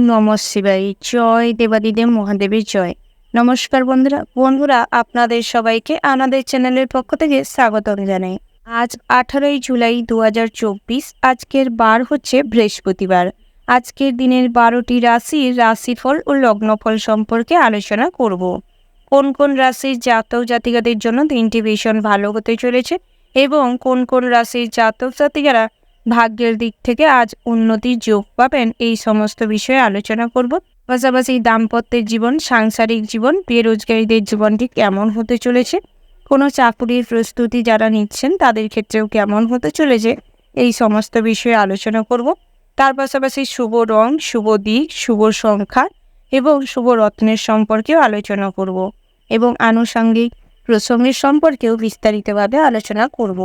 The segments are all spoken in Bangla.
নমঃ শিবায়। জয় দেবাদিদেব মহাদেবের জয়। নমস্কার বন্ধুরা আপনাদের সবাইকে আমাদের চ্যানেলের পক্ষ থেকে স্বাগতম জানাই। আজ 18ই জুলাই 2024। আজকের বার হচ্ছে বৃহস্পতিবার। আজকের দিনের 12টি রাশির রাশিফল ও লগ্নফল সম্পর্কে আলোচনা করব। কোন কোন রাশির জাতক জাতিকাদের জন্য দিনটি ভীষণ ভালো হতে চলেছে এবং কোন কোন রাশির জাতক জাতিকারা ভাগ্যের দিক থেকে আজ উন্নতির যোগ পাবেন, এই সমস্ত বিষয়ে আলোচনা করব। পাশাপাশি দাম্পত্যের জীবন, সাংসারিক জীবন, বেরোজগারীদের জীবনটি কেমন হতে চলেছে, কোনো চাকুরির প্রস্তুতি যারা নিচ্ছেন তাদের ক্ষেত্রেও কেমন হতে চলেছে, এই সমস্ত বিষয়ে আলোচনা করব। তার পাশাপাশি শুভ রং, শুভ দিক, শুভ সংখ্যা এবং শুভ রত্নের সম্পর্কেও আলোচনা করব এবং আনুষঙ্গিক প্রসঙ্গের সম্পর্কেও বিস্তারিতভাবে আলোচনা করব।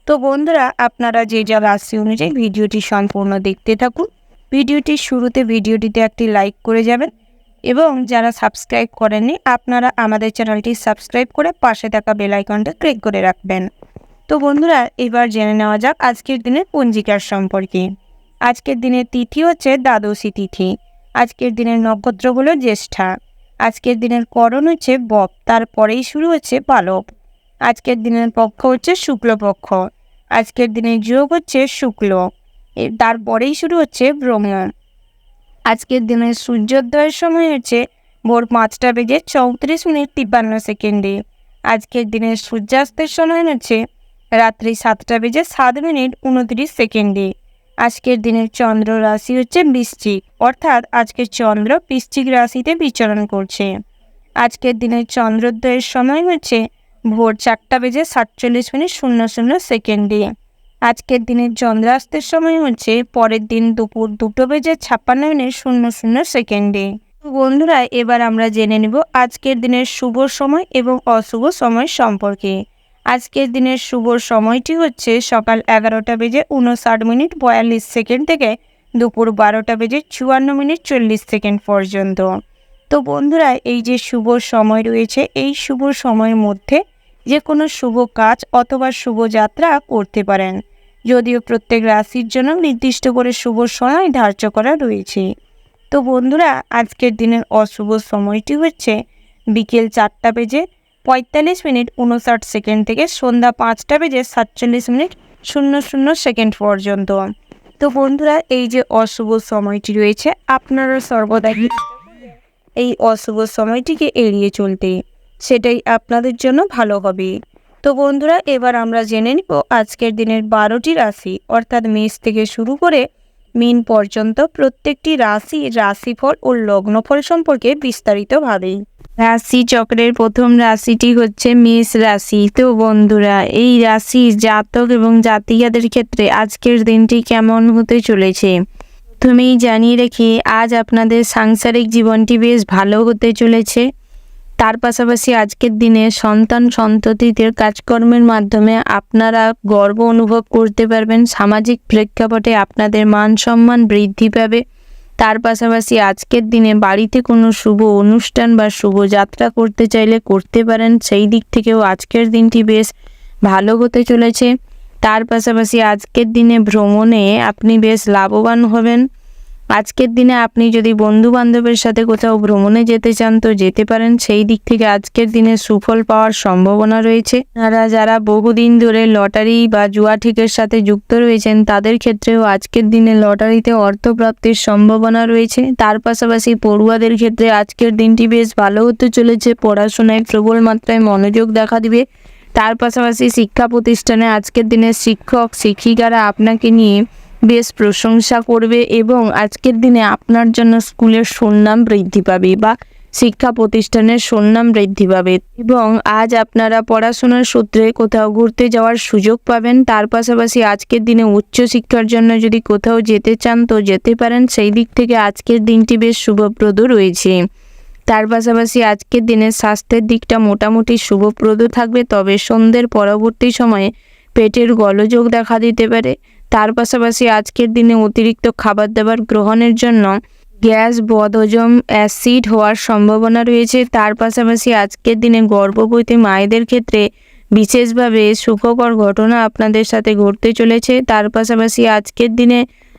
তো বন্ধুরা, আপনারা যে যা রাশি অনুযায়ী ভিডিওটি সম্পূর্ণ দেখতে থাকুন। ভিডিওটির শুরুতে ভিডিওটিতে একটি লাইক করে যাবেন এবং যারা সাবস্ক্রাইব করেননি আপনারা আমাদের চ্যানেলটি সাবস্ক্রাইব করে পাশে থাকা বেল আইকনটা ক্লিক করে রাখবেন। তো বন্ধুরা, এবার জেনে নেওয়া যাক আজকের দিনের পঞ্জিকার সম্পর্কে। আজকের দিনের তিথি হচ্ছে দ্বাদশী তিথি। আজকের দিনের নক্ষত্র হলো জ্যেষ্ঠা। আজকের দিনের করণ হচ্ছে বপ, তারপরেই শুরু হচ্ছে পালব। আজকের দিনের পক্ষ হচ্ছে শুক্লপক্ষ। আজকের দিনের যোগ হচ্ছে শুক্ল, তারপরেই শুরু হচ্ছে ভ্রমণ। আজকের দিনের সূর্যোদয়ের সময় হচ্ছে ভোর 5:34 আজকের দিনের সূর্যাস্তের সময় হচ্ছে রাত্রি 7:07 আজকের দিনের চন্দ্র রাশি হচ্ছে বৃশ্চিক, অর্থাৎ আজকের চন্দ্র বৃশ্চিক রাশিতে বিচরণ করছে। আজকের দিনের চন্দ্রোদয়ের সময় হচ্ছে ভোর 4:47 আজকের দিনের চন্দ্রাস্তের সময় হচ্ছে পরের দিন দুপুর 2:56 বন্ধুরা, এবার আমরা জেনে নেব আজকের দিনের শুভ সময় এবং অশুভ সময় সম্পর্কে। আজকের দিনের শুভ সময়টি হচ্ছে সকাল 11:59 থেকে দুপুর 12:54 পর্যন্ত। তো বন্ধুরা, এই যে শুভ সময় রয়েছে, এই শুভ সময়ের মধ্যে যে কোনো শুভ কাজ অথবা শুভ যাত্রা করতে পারেন, যদিও প্রত্যেক রাশির জন্য নির্দিষ্ট করে শুভ সময় ধার্য করা রয়েছে। তো বন্ধুরা, আজকের দিনের অশুভ সময়টি হচ্ছে বিকেল 4:45 থেকে সন্ধ্যা 5:47 পর্যন্ত। তো বন্ধুরা, এই যে অশুভ সময়টি রয়েছে, আপনারা সর্বদা এই অশুভ সময়টিকে এড়িয়ে চলতে, সেটাই আপনাদের জন্য ভালো হবে। তো বন্ধুরা, এবার আমরা জেনে নিব আজকের দিনের 12টি রাশি, অর্থাৎ মেষ থেকে শুরু করে মীন পর্যন্ত প্রত্যেকটি রাশিফল ও লগ্নফল সম্পর্কে বিস্তারিতভাবে। রাশি চক্রের প্রথম রাশিটি হচ্ছে মেষ রাশি। তো বন্ধুরা, এই রাশির জাতক এবং জাতিকাদের ক্ষেত্রে আজকের দিনটি কেমন হতে চলেছে প্রথমেই জানিয়ে রেখি, আজ আপনাদের সাংসারিক জীবনটি বেশ ভালো হতে চলেছে। তার পাশাপাশি আজকের দিনে সন্তান সন্ততিদের কাজকর্মের মাধ্যমে আপনারা গর্ব অনুভব করতে পারবেন। সামাজিক প্রেক্ষাপটে আপনাদের মান সম্মান বৃদ্ধি পাবে। তার পাশাপাশি আজকের দিনে বাড়িতে কোনো শুভ অনুষ্ঠান বা শুভ যাত্রা করতে চাইলে করতে পারেন, সেই দিক থেকেও আজকের দিনটি বেশ ভালো হতে চলেছে। তার পাশাপাশি আজকের দিনে ভ্রমণে আপনি বেশ লাভবান হবেন। আজকের দিনে আপনি যদি বন্ধু বান্ধবের সাথে কোথাও ভ্রমণে যেতে চান তো যেতে পারেন, সেই দিক থেকে আজকের দিনে সুফল পাওয়ার সম্ভাবনা রয়েছে। যারা বহুদিন ধরে লটারি বা জুয়া ঠিকের সাথে যুক্ত রয়েছেন তাদের ক্ষেত্রেও আজকের দিনে লটারিতে অর্থপ্রাপ্তির সম্ভাবনা রয়েছে। তার পাশাপাশি পড়ুয়াদের ক্ষেত্রে আজকের দিনটি বেশ ভালো হতে চলেছে। পড়াশোনায় প্রবল মাত্রায় মনোযোগ দেখা দিবে। তার পাশাপাশি শিক্ষা প্রতিষ্ঠানে আজকের দিনে শিক্ষক শিক্ষিকারা আপনাকে নিয়ে বেশ প্রশংসা করবে এবং আজকের দিনে আপনার জন্য স্কুলের সুনাম বৃদ্ধি পাবে বা শিক্ষা প্রতিষ্ঠানের সুনাম বৃদ্ধি পাবে এবং আজ আপনারা পড়াশোনার সূত্রে কোথাও ঘুরতে যাওয়ার সুযোগ পাবেন। তার পাশাপাশি আজকের দিনে উচ্চশিক্ষার জন্য যদি কোথাও যেতে চান তো যেতে পারেন, সেই দিক থেকে আজকের দিনটি বেশ শুভপ্রদ রয়েছে। তার পাশাপাশি আজকের দিনে স্বাস্থ্যের দিকটা মোটামুটি শুভপ্রদ থাকবে, তবে সন্ধ্যের পরবর্তী সময়ে পেটের গোলযোগ দেখা দিতে পারে। তার পাশাপাশি আজকের দিনে অতিরিক্ত খাবার দাবার গ্রহণের জন্য গ্যাস, বদহজম, অ্যাসিড হওয়ার সম্ভাবনা রয়েছে। তার পাশাপাশি আজকের দিনে গর্ভবতী মায়েদের ক্ষেত্রে বিশেষভাবে সুখকর ঘটনা আপনাদের সাথে ঘটতে চলেছে। তার পাশাপাশি আজকের দিনে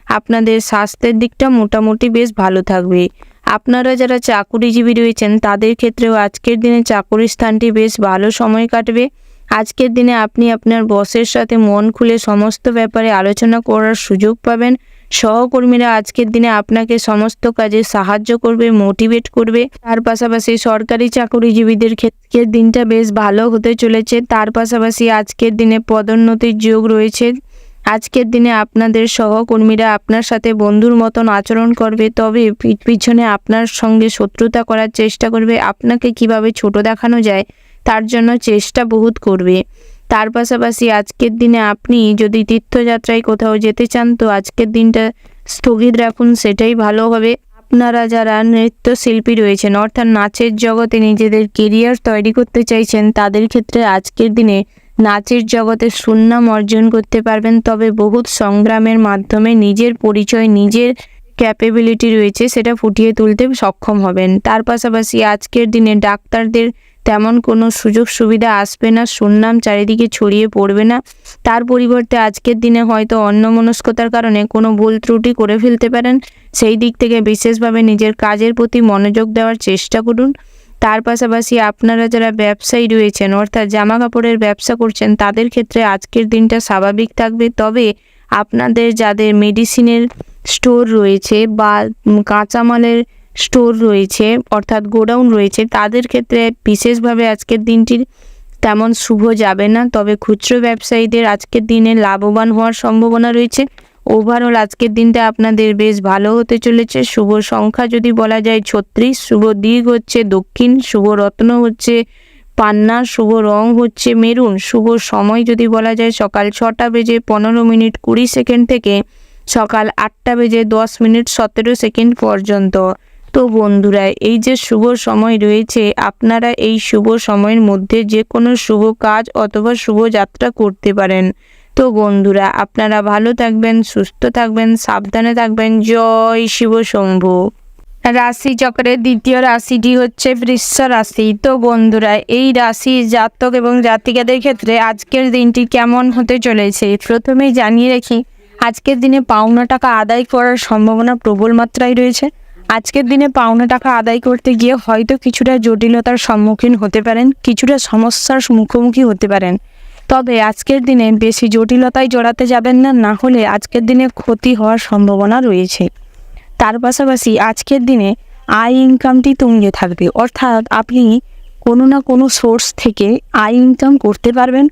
আপনাদের স্বাস্থ্যের দিকটা মোটামুটি বেশ ভালো থাকবে। আপনারা যারা চাকুরিজীবী রয়েছেন তাদের ক্ষেত্রেও আজকের দিনে চাকুরির স্থানটি বেশ ভালো সময় কাটবে। আজকের দিনে আপনি আপনার বসের সাথে মন খুলে সমস্ত ব্যাপারে আলোচনা করার সুযোগ পাবেন। সহকর্মীরা আজকের দিনে আপনাকে সমস্ত কাজে সাহায্য করবে, মোটিভেট করবে। তার পাশাপাশি সরকারি চাকুরিজীবীদের ক্ষেত্রে দিনটা বেশ ভালো হতে চলেছে। তার পাশাপাশি আজকের দিনে পদোন্নতির যোগ রয়েছে। আজকের দিনে আপনাদের সহকর্মীরা আপনার সাথে বন্ধুর মতন আচরণ করবে, তবে পিছনে আপনার সঙ্গে শত্রুতা করার চেষ্টা করবে। আপনাকে কিভাবে ছোট দেখানো যায় তার জন্য চেষ্টা বহুত করবে। তার পাশাপাশি আজকের দিনে আপনি যদি তীর্থযাত্রায় কোথাও যেতে চান তো আজকের দিনটা স্থগিত রাখুন, সেটাই ভালো হবে। আপনারা যারা নৃত্যশিল্পী রয়েছেন অর্থাৎ নাচের জগতে নিজেদের কেরিয়ার তৈরি করতে চাইছেন তাদের ক্ষেত্রে আজকের দিনে নাচের জগতে সুনাম অর্জন করতে পারবেন, তবে বহুত সংগ্রামের মাধ্যমে নিজের পরিচয়, নিজের ক্যাপেবিলিটি রয়েছে সেটা ফুটিয়ে তুলতে সক্ষম হবেন। তার পাশাপাশি আজকের দিনে ডাক্তারদের তেমন কোনো সুযোগ সুবিধা আসবে না, সুনাম চারিদিকে ছড়িয়ে পড়বে না। তার পরিবর্তে আজকের দিনে হয়তো অন্যমনস্কতার কারণে কোনো ভুল ত্রুটি করে ফেলতে পারেন। সেই দিক থেকে বিশেষভাবে নিজের কাজের প্রতি মনোযোগ দেওয়ার চেষ্টা করুন। তার পাশাপাশি আপনারা যারা ব্যবসায়ী রয়েছেন অর্থাৎ জামা কাপড়ের ব্যবসা করছেন তাদের ক্ষেত্রে আজকের দিনটা স্বাভাবিক থাকবে, তবে আপনাদের যাদের মেডিসিনের স্টোর রয়েছে বা কাঁচামালের স্টোর রয়েছে অর্থাৎ গোডাউন রয়েছে তাদের ক্ষেত্রে বিশেষভাবে আজকের দিনটি তেমন শুভ যাবে না, তবে খুচরো ব্যবসায়ীদের আজকের দিনে লাভবান হওয়ার সম্ভাবনা রয়েছে। ওভারঅল আজকের দিনটা আপনাদের বেশ ভালো হতে চলেছে। শুভ সংখ্যা যদি বলা যায় 36, শুভ দিক হচ্ছে দক্ষিণ, শুভ রত্ন হচ্ছে পান্না, শুভ রং হচ্ছে মেরুন, শুভ সময় যদি বলা যায় সকাল 6টা বেজে 15 মিনিট 20 সেকেন্ড থেকে সকাল 8টা বেজে 10 মিনিট 17 সেকেন্ড পর্যন্ত। তো বন্ধুরা এই যে শুভ সময় রয়েছে আপনারা এই শুভ সময়ের মধ্যে যে কোনো শুভ কাজ অথবা শুভ যাত্রা করতে পারেন। তো বন্ধুরা আপনারা ভালো থাকবেন, সুস্থ থাকবেন, সাবধানে থাকবেন। জয় শিব শম্ভু। রাশি চক্রের দ্বিতীয় রাশিটি হচ্ছে বৃশ্চিক রাশি। তো বন্ধুরা এই রাশির জাতক এবং জাতিকাদের ক্ষেত্রে আজকের দিনটি কেমন হতে চলেছে প্রথমেই জানিয়ে রাখি, আজকের দিনে পাওনা টাকা আদায় করার সম্ভাবনা প্রবল মাত্রায় রয়েছে। আজকের দিনে পাওনা টাকা আদায় করতে গিয়ে হয়তো কিছুটা জটিলতার সম্মুখীন হতে পারেন, কিছুটা সমস্যার মুখোমুখি হতে পারেন, তবে আজকের দিনে বেশি জটিলতায় জড়াতে যাবেন না, না হলে আজকের দিনে ক্ষতি হওয়ার সম্ভাবনা রয়েছে। তার পাশাপাশি আজকের দিনে আয় ইনকামটি তুঙ্গে থাকবে, অর্থাৎ আপনি কোনো না কোনো সোর্স থেকে আয় ইনকাম করতে পারবেন।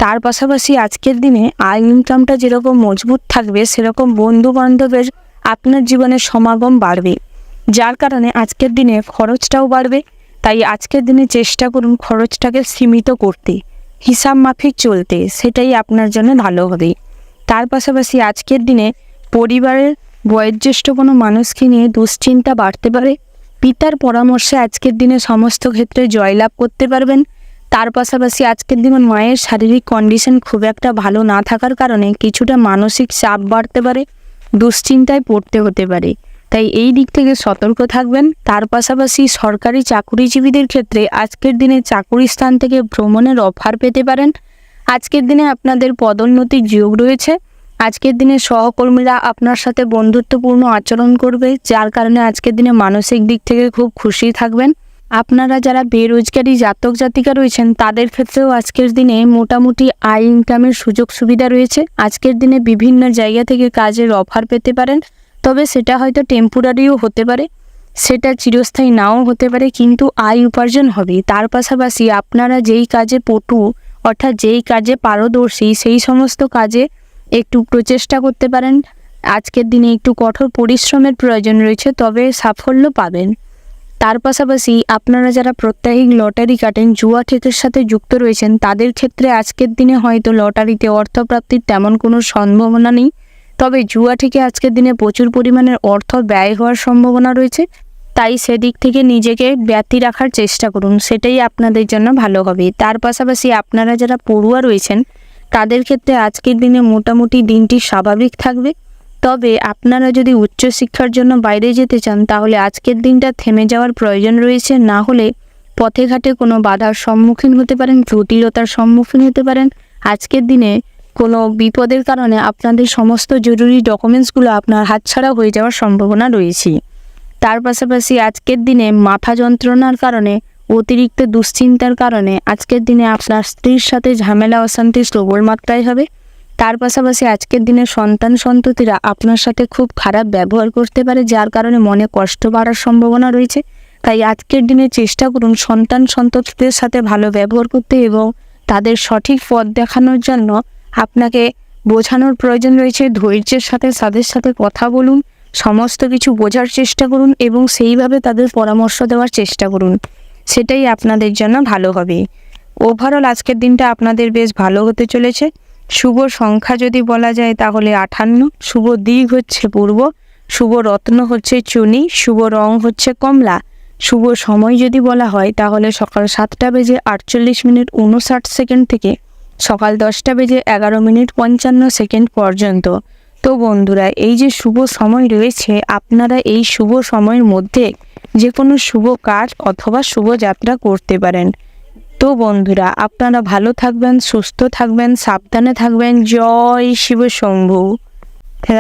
তার পাশাপাশি আজকের দিনে আয় ইনকামটা যেরকম মজবুত থাকবে সেরকম বন্ধু বান্ধবের আপনার জীবনের সমাগম বাড়বে, যার কারণে আজকের দিনে খরচটাও বাড়বে। তাই আজকের দিনে চেষ্টা করুন খরচটাকে সীমিত করতে, হিসাব মাফিক চলতে, সেটাই আপনার জন্য ভালো হবে। তার পাশাপাশি আজকের দিনে পরিবারের বয়োজ্যেষ্ঠ কোনো মানুষকে নিয়ে দুশ্চিন্তা বাড়তে পারে। পিতার পরামর্শে আজকের দিনে সমস্ত ক্ষেত্রে জয়লাভ করতে পারবেন। তার পাশাপাশি আজকের দিনে মায়ের শারীরিক কন্ডিশন খুব একটা ভালো না থাকার কারণে কিছুটা মানসিক চাপ বাড়তে পারে, দুশ্চিন্তায় পড়তে হতে পারে, তাই এই দিক থেকে সতর্ক থাকবেন। তার পাশাপাশি সরকারি চাকুরিজীবীদের ক্ষেত্রে আজকের দিনে চাকুরি স্থান থেকে ভ্রমণের অফার পেতে পারেন। আজকের দিনে আপনাদের পদোন্নতির যোগ রয়েছে। আজকের দিনে সহকর্মীরা আপনার সাথে বন্ধুত্বপূর্ণ আচরণ করবে, যার কারণে আজকের দিনে মানসিক দিক থেকে খুব খুশি থাকবেন। আপনারা যারা বেরোজগারি জাতক জাতিকা রয়েছেন তাদের ক্ষেত্রেও আজকের দিনে মোটামুটি আয় ইনকামের সুযোগ সুবিধা রয়েছে। আজকের দিনে বিভিন্ন জায়গা থেকে কাজের অফার পেতে পারেন, তবে সেটা হয়তো টেম্পোরারিও হতে পারে, সেটা চিরস্থায়ী নাও হতে পারে, কিন্তু আয় উপার্জন হবে। তার পাশাপাশি আপনারা যেই কাজে পটু অর্থাৎ যেই কাজে পারদর্শী সেই সমস্ত কাজে একটু প্রচেষ্টা করতে পারেন। আজকের দিনে একটু কঠোর পরিশ্রমের প্রয়োজন রয়েছে, তবে সাফল্য পাবেন। তার পাশাপাশি আপনারা যারা প্রত্যাহিক লটারি কাটেন, জুয়া ঠেকের সাথে যুক্ত রয়েছেন তাদের ক্ষেত্রে আজকের দিনে হয়তো লটারিতে অর্থপ্রাপ্তির তেমন কোনো সম্ভাবনা নেই, তবে জুয়া থেকে আজকের দিনে প্রচুর পরিমাণের অর্থ ব্যয় হওয়ার সম্ভাবনা রয়েছে। তাই সেদিক থেকে নিজেকে ব্যতি রাখার চেষ্টা করুন, সেটাই আপনাদের জন্য ভালো হবে। তার পাশাপাশি আপনারা যারা পড়ুয়া রয়েছেন তাদের ক্ষেত্রে আজকের দিনে মোটামুটি দিনটি স্বাভাবিক থাকবে, তবে আপনারা যদি উচ্চশিক্ষার জন্য বাইরে যেতে চান তাহলে আজকের দিনটা থেমে যাওয়ার প্রয়োজন রয়েছে, না হলে পথে ঘাটে কোনো বাধার সম্মুখীন হতে পারেন, জটিলতার সম্মুখীন হতে পারেন। আজকের দিনে কোনো বিপদের কারণে আপনাদের সমস্ত জরুরি ডকুমেন্টসগুলো আপনার হাতছাড়া হয়ে যাওয়ার সম্ভাবনা রয়েছে। তার পাশাপাশি আজকের দিনে মাথা যন্ত্রণার কারণে, অতিরিক্ত দুশ্চিন্তার কারণে আজকের দিনে আপনার স্ত্রীর সাথে ঝামেলা অশান্তি প্রবল মাত্রায় হবে। তার পাশাপাশি আজকের দিনে সন্তান সন্ততিরা আপনার সাথে খুব খারাপ ব্যবহার করতে পারে, যার কারণে মনে কষ্ট বাড়ার সম্ভাবনা রয়েছে। তাই আজকের দিনে চেষ্টা করুন সন্তান সন্ততিদের সাথে ভালো ব্যবহার করতে এবং তাদের সঠিক পথ দেখানোর জন্য আপনাকে বোঝানোর প্রয়োজন রয়েছে। ধৈর্যের সাথে তাদের সাথে কথা বলুন, সমস্ত কিছু বোঝার চেষ্টা করুন এবং সেইভাবে তাদের পরামর্শ দেওয়ার চেষ্টা করুন, সেটাই আপনাদের জন্য ভালো হবে। ওভারঅল আজকের দিনটা আপনাদের বেশ ভালো হতে চলেছে। শুভ সংখ্যা যদি বলা যায় তাহলে 58, শুভ দিক হচ্ছে পূর্ব, শুভ রত্ন হচ্ছে চুনি, শুভ রং হচ্ছে কমলা। শুভ সময় যদি বলা হয় তাহলে সকাল 7:48:59 থেকে সকাল 10:11:55 পর্যন্ত। তো বন্ধুরা, এই যে শুভ সময় রয়েছে, আপনারা এই শুভ সময়ের মধ্যে যে কোনো শুভ কাজ অথবা শুভ যাত্রা করতে পারেন। তো বন্ধুরা, আপনারা ভালো থাকবেন, সুস্থ থাকবেন, সাবধানে থাকবেন। জয় শিব শম্ভু।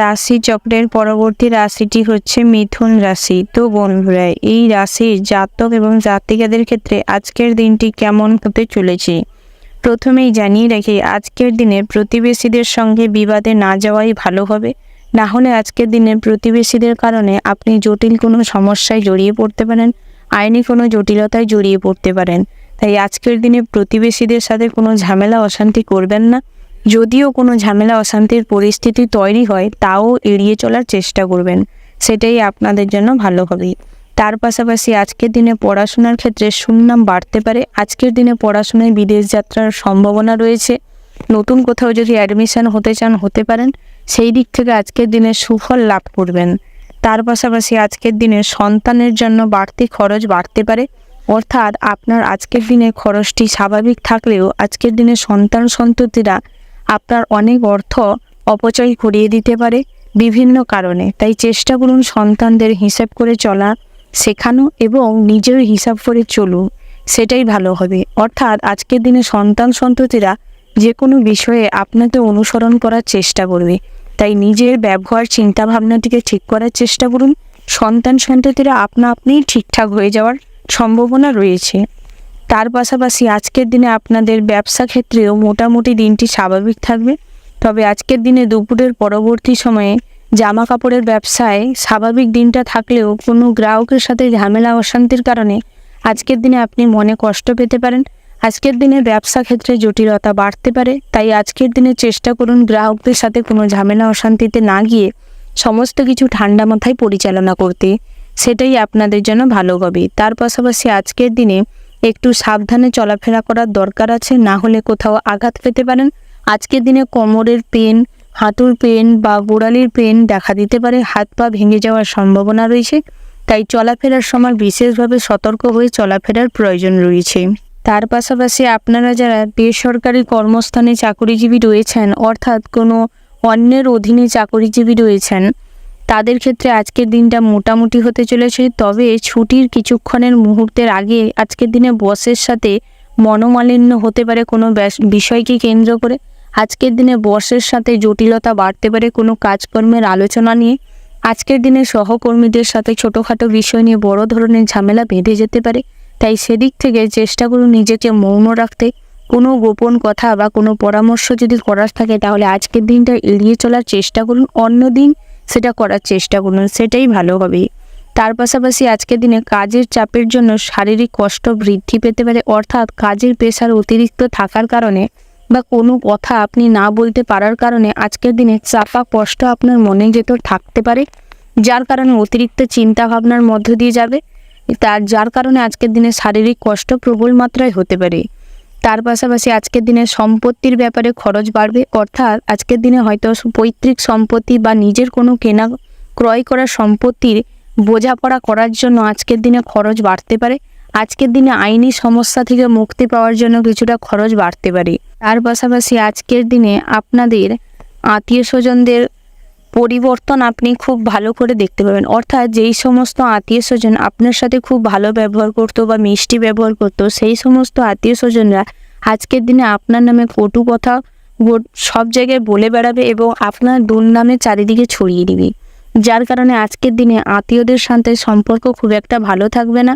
রাশি চক্রের পরবর্তী রাশিটি হচ্ছে মিথুন রাশি। তো বন্ধুরা, এই রাশির জাতক এবং জাতিকাদের ক্ষেত্রে আজকের দিনটি কেমন হতে চলেছে প্রথমেই জানিয়ে রাখি, আজকের দিনে প্রতিবেশীদের সঙ্গে বিবাদে না যাওয়াই ভালো হবে। না হলে আজকের দিনে প্রতিবেশীদের কারণে আপনি জটিল কোনো সমস্যায় জড়িয়ে পড়তে পারেন, আইনি কোনো জটিলতায় জড়িয়ে পড়তে পারেন। তাই আজকের দিনে প্রতিবেশীদের সাথে কোনো ঝামেলা অশান্তি করবেন না। যদিও কোনো ঝামেলা অশান্তির পরিস্থিতি তৈরি হয় তাও এড়িয়ে চলার চেষ্টা করবেন, সেটাই আপনাদের জন্য ভালো হবে। তার পাশাপাশি আজকের দিনে পড়াশোনার ক্ষেত্রে সুনাম বাড়তে পারে। আজকের দিনে পড়াশোনায় বিদেশ যাত্রার সম্ভাবনা রয়েছে। নতুন কোথাও যদি অ্যাডমিশন হতে চান হতে পারেন, সেই দিক থেকে আজকের দিনে সুফল লাভ করবেন। তার পাশাপাশি আজকের দিনে সন্তানের জন্য বাড়তি খরচ বাড়তে পারে, অর্থাৎ আপনার আজকের দিনে খরচটি স্বাভাবিক থাকলেও আজকের দিনে সন্তান সন্ততিরা আপনার অনেক অর্থ অপচয় করিয়ে দিতে পারে বিভিন্ন কারণে। তাই চেষ্টা করুন সন্তানদের হিসাব করে চলা শেখানো এবং নিজের হিসাব করে চলুন, সেটাই ভালো হবে। অর্থাৎ আজকের দিনে সন্তান সন্ততিরা যে কোনো বিষয়ে আপনাকে অনুসরণ করার চেষ্টা করবে, তাই নিজের ব্যবহার চিন্তাভাবনাটিকে ঠিক করার চেষ্টা করুন। সন্তান সন্ততিরা আপনা আপনিই ঠিকঠাক হয়ে যাওয়ার সম্ভাবনা রয়েছে। তার পাশাপাশি আজকের দিনে আপনাদের ব্যবসা ক্ষেত্রেও মোটামুটি দিনটি স্বাভাবিক থাকবে। তবে আজকের দিনে দুপুরের পরবর্তী সময়ে জামা কাপড়ের ব্যবসায় স্বাভাবিক দিনটা থাকলেও কোনো গ্রাহকের সাথে ঝামেলা অশান্তির কারণে আজকের দিনে আপনি মনে কষ্ট পেতে পারেন। আজকের দিনে ব্যবসা ক্ষেত্রে জটিলতা বাড়তে পারে, তাই আজকের দিনে চেষ্টা করুন গ্রাহকদের সাথে কোনো ঝামেলা অশান্তিতে না গিয়ে সমস্ত কিছু ঠান্ডা মাথায় পরিচালনা করতে, সেটাই আপনাদের জন্য ভালো হবে। তার পাশাপাশি আজকের দিনে একটু সাবধানে চলাফেরা করার দরকার আছে, না হলে কোথাও আঘাত পেতে পারেন। আজকের দিনে কোমরের পেন, হাঁটুর পেন বা গোড়ালির পেন দেখা দিতে পারে, হাত পা ভেঙে যাওয়ার সম্ভাবনা রয়েছে। তাই চলাফেরার সময় বিশেষভাবে সতর্ক হয়ে চলাফেরার প্রয়োজন রয়েছে। তার পাশাপাশি আপনারা যারা বেসরকারি কর্মস্থানে চাকরিজীবী রয়েছেন, অর্থাৎ কোনো অন্যের অধীনে চাকরিজীবী রয়েছেন, তাদের ক্ষেত্রে আজকের দিনটা মোটামুটি হতে চলেছে। তবে ছুটির কিছুক্ষণের মুহূর্তের আগে আজকের দিনে বসের সাথে মনোমালিন্য হতে পারে কোনো বিষয়কে কেন্দ্র করে। আজকের দিনে বসের সাথে জটিলতা বাড়তে পারে কোনো কাজকর্মের আলোচনা নিয়ে। আজকের দিনে সহকর্মীদের সাথে ছোটোখাটো বিষয় নিয়ে বড় ধরনের ঝামেলা বেঁধে যেতে পারে। তাই সেদিক থেকে চেষ্টা করুন নিজেকে মৌন রাখতে। কোনো গোপন কথা বা কোনো পরামর্শ যদি করার থাকে তাহলে আজকের দিনটা এড়িয়ে চলার চেষ্টা করুন, অন্য দিন সেটা করার চেষ্টা করুন, সেটাই ভালো হবে। তার পাশাপাশি আজকের দিনে কাজের চাপের জন্য শারীরিক কষ্ট বৃদ্ধি পেতে পারে, অর্থাৎ কাজের প্রেশার অতিরিক্ত থাকার কারণে বা কোনো কথা আপনি না বলতে পারার কারণে আজকের দিনে চাপা কষ্ট আপনার মনে ভেতর থাকতে পারে, যার কারণে অতিরিক্ত চিন্তা ভাবনার মধ্য দিয়ে যাবে, যার কারণে আজকের দিনে শারীরিক কষ্ট প্রবল মাত্রায় হতে পারে। তার পাশাপাশি আজকের দিনে সম্পত্তির ব্যাপারে খরচ বাড়বে, অর্থাৎ আজকের দিনে হয়তো পৈতৃক সম্পত্তি বা নিজের কোনো কেনা ক্রয় করা সম্পত্তির বোঝাপড়া করার জন্য আজকের দিনে খরচ বাড়তে পারে। আজকের দিনে আইনি সমস্যা থেকে মুক্তি পাওয়ার জন্য কিছুটা খরচ বাড়তে পারে। তার পাশাপাশি আজকের দিনে আপনাদের আত্মীয় স্বজনদের পরিবর্তন আপনি খুব ভালো করে দেখতে পাবেন, অর্থাৎ যেই সমস্ত আত্মীয় স্বজন আপনার সাথে খুব ভালো ব্যবহার করতো বা মিষ্টি ব্যবহার করতো, সেই সমস্ত আত্মীয় স্বজনরা আজকের দিনে আপনার নামে কটু কথা সব জায়গায় বলে বেড়াবে এবং আপনার দুর্নামে চারিদিকে ছড়িয়ে দিবে, যার কারণে আজকের দিনে আত্মীয়দের সাথে সম্পর্ক খুব একটা ভালো থাকবে না।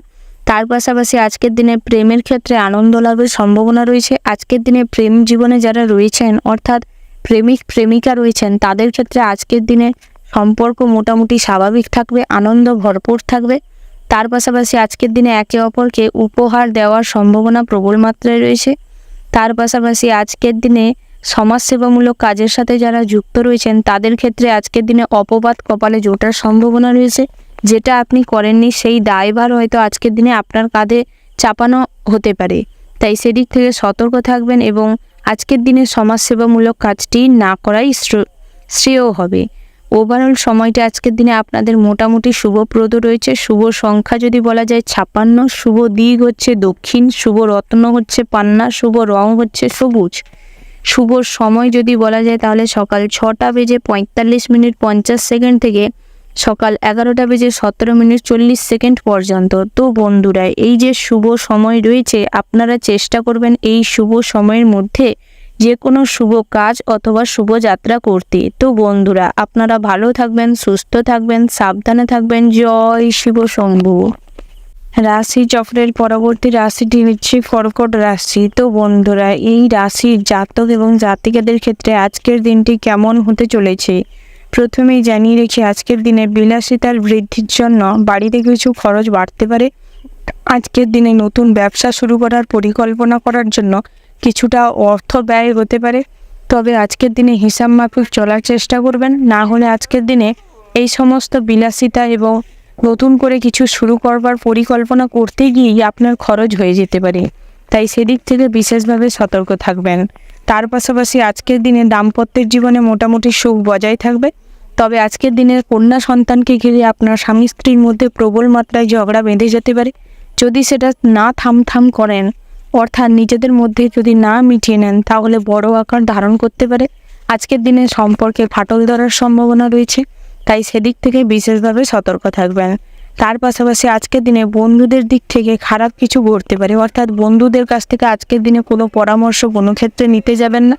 তার পাশাপাশি আজকের দিনে প্রেমের ক্ষেত্রে আনন্দ লাভের সম্ভাবনা রয়েছে। আজকের দিনে প্রেম জীবনে যারা রয়েছেন অর্থাৎ প্রেমিক প্রেমিকা রয়েছেন তাদের ক্ষেত্রে আজকের দিনে সম্পর্ক মোটামুটি স্বাভাবিক থাকবে, আনন্দ ভরপুর থাকবে। তার পাশাপাশি আজকের দিনে একে অপরকে উপহার দেওয়ার সম্ভাবনা প্রবল মাত্রায় রয়েছে। তার পাশাপাশি আজকের দিনে সমাজসেবামূলক কাজের সাথে যারা যুক্ত রয়েছেন তাদের ক্ষেত্রে আজকের দিনে অপবাদ কপালে জোটার সম্ভাবনা রয়েছে। যেটা আপনি করেননি সেই দায়ভার হয়তো আজকের দিনে আপনার কাঁধে চাপানো হতে পারে, তাই সেদিক থেকে সতর্ক থাকবেন এবং আজকের দিনে সমাজসেবামূলক কাজটি না করাই শ্রেয় হবে। ওভারঅল সময়টা আজকের দিনে আপনাদের মোটামুটি শুভপ্রদ রয়েছে। শুভ সংখ্যা যদি বলা যায় 56, শুভ দিক হচ্ছে দক্ষিণ, শুভ রত্ন হচ্ছে পান্না, শুভ রং হচ্ছে সবুজ। শুভ সময় যদি বলা যায় তাহলে সকাল 6টা বেজে 45 মিনিট 50 সেকেন্ড থেকে সকাল 11টা বেজে 17 মিনিট 40 সেকেন্ড পর্যন্ত। তো বন্ধুরা, এই যে শুভ সময় রয়েছে আপনারা চেষ্টা করবেন এই শুভ সময়ের মধ্যে যে কোনো শুভ কাজ অথবা শুভ যাত্রা করতে। তো বন্ধুরা, আপনারা ভালো থাকবেন, সুস্থ থাকবেন, সাবধানে থাকবেন। জয় শিব শম্ভু। রাশি চক্রের পরবর্তী রাশিটি হচ্ছে কর্কট রাশি। তো বন্ধুরা, এই রাশির জাতক এবং জাতিকাদের ক্ষেত্রে আজকের দিনটি কেমন হতে চলেছে প্রথমেই জানিয়ে রেখে আজকের দিনে বিলাসিতার বৃদ্ধির জন্য বাড়িতে কিছু খরচ বাড়তে পারে। আজকের দিনে নতুন ব্যবসা শুরু করার পরিকল্পনা করার জন্য কিছুটা অর্থ ব্যয় হতে পারে, তবে আজকের দিনে হিসাব মাফিক চলার চেষ্টা করবেন, না হলে আজকের দিনে এই সমস্ত বিলাসিতা এবং নতুন করে কিছু শুরু করবার পরিকল্পনা করতে গিয়েই আপনার খরচ হয়ে যেতে পারে, তাই সেদিক থেকে বিশেষভাবে সতর্ক থাকবেন। তার পাশাপাশি আজকের দিনে দাম্পত্যের জীবনে মোটামুটি সুখ বজায় থাকবে, তবে আজকের দিনে কন্যা সন্তানকে ঘিরে আপনার স্বামী স্ত্রীর মধ্যে প্রবল মাত্রায় ঝগড়া বেঁধে যেতে পারে। যদি সেটা না থামথাম করেন অর্থাৎ নিজেদের মধ্যে যদি না মিটিয়ে নেন তাহলে বড় আকার ধারণ করতে পারে। আজকের দিনে সম্পর্কে ফাটল ধরার সম্ভাবনা রয়েছে, তাই সেদিক থেকে বিশেষভাবে সতর্ক থাকবেন। তার পাশাপাশি আজকের দিনে বন্ধুদের দিক থেকে খারাপ কিছু ঘটতে পারে, অর্থাৎ বন্ধুদের কাছ থেকে আজকের দিনে কোনো পরামর্শ কোনো ক্ষেত্রে নিতে যাবেন না।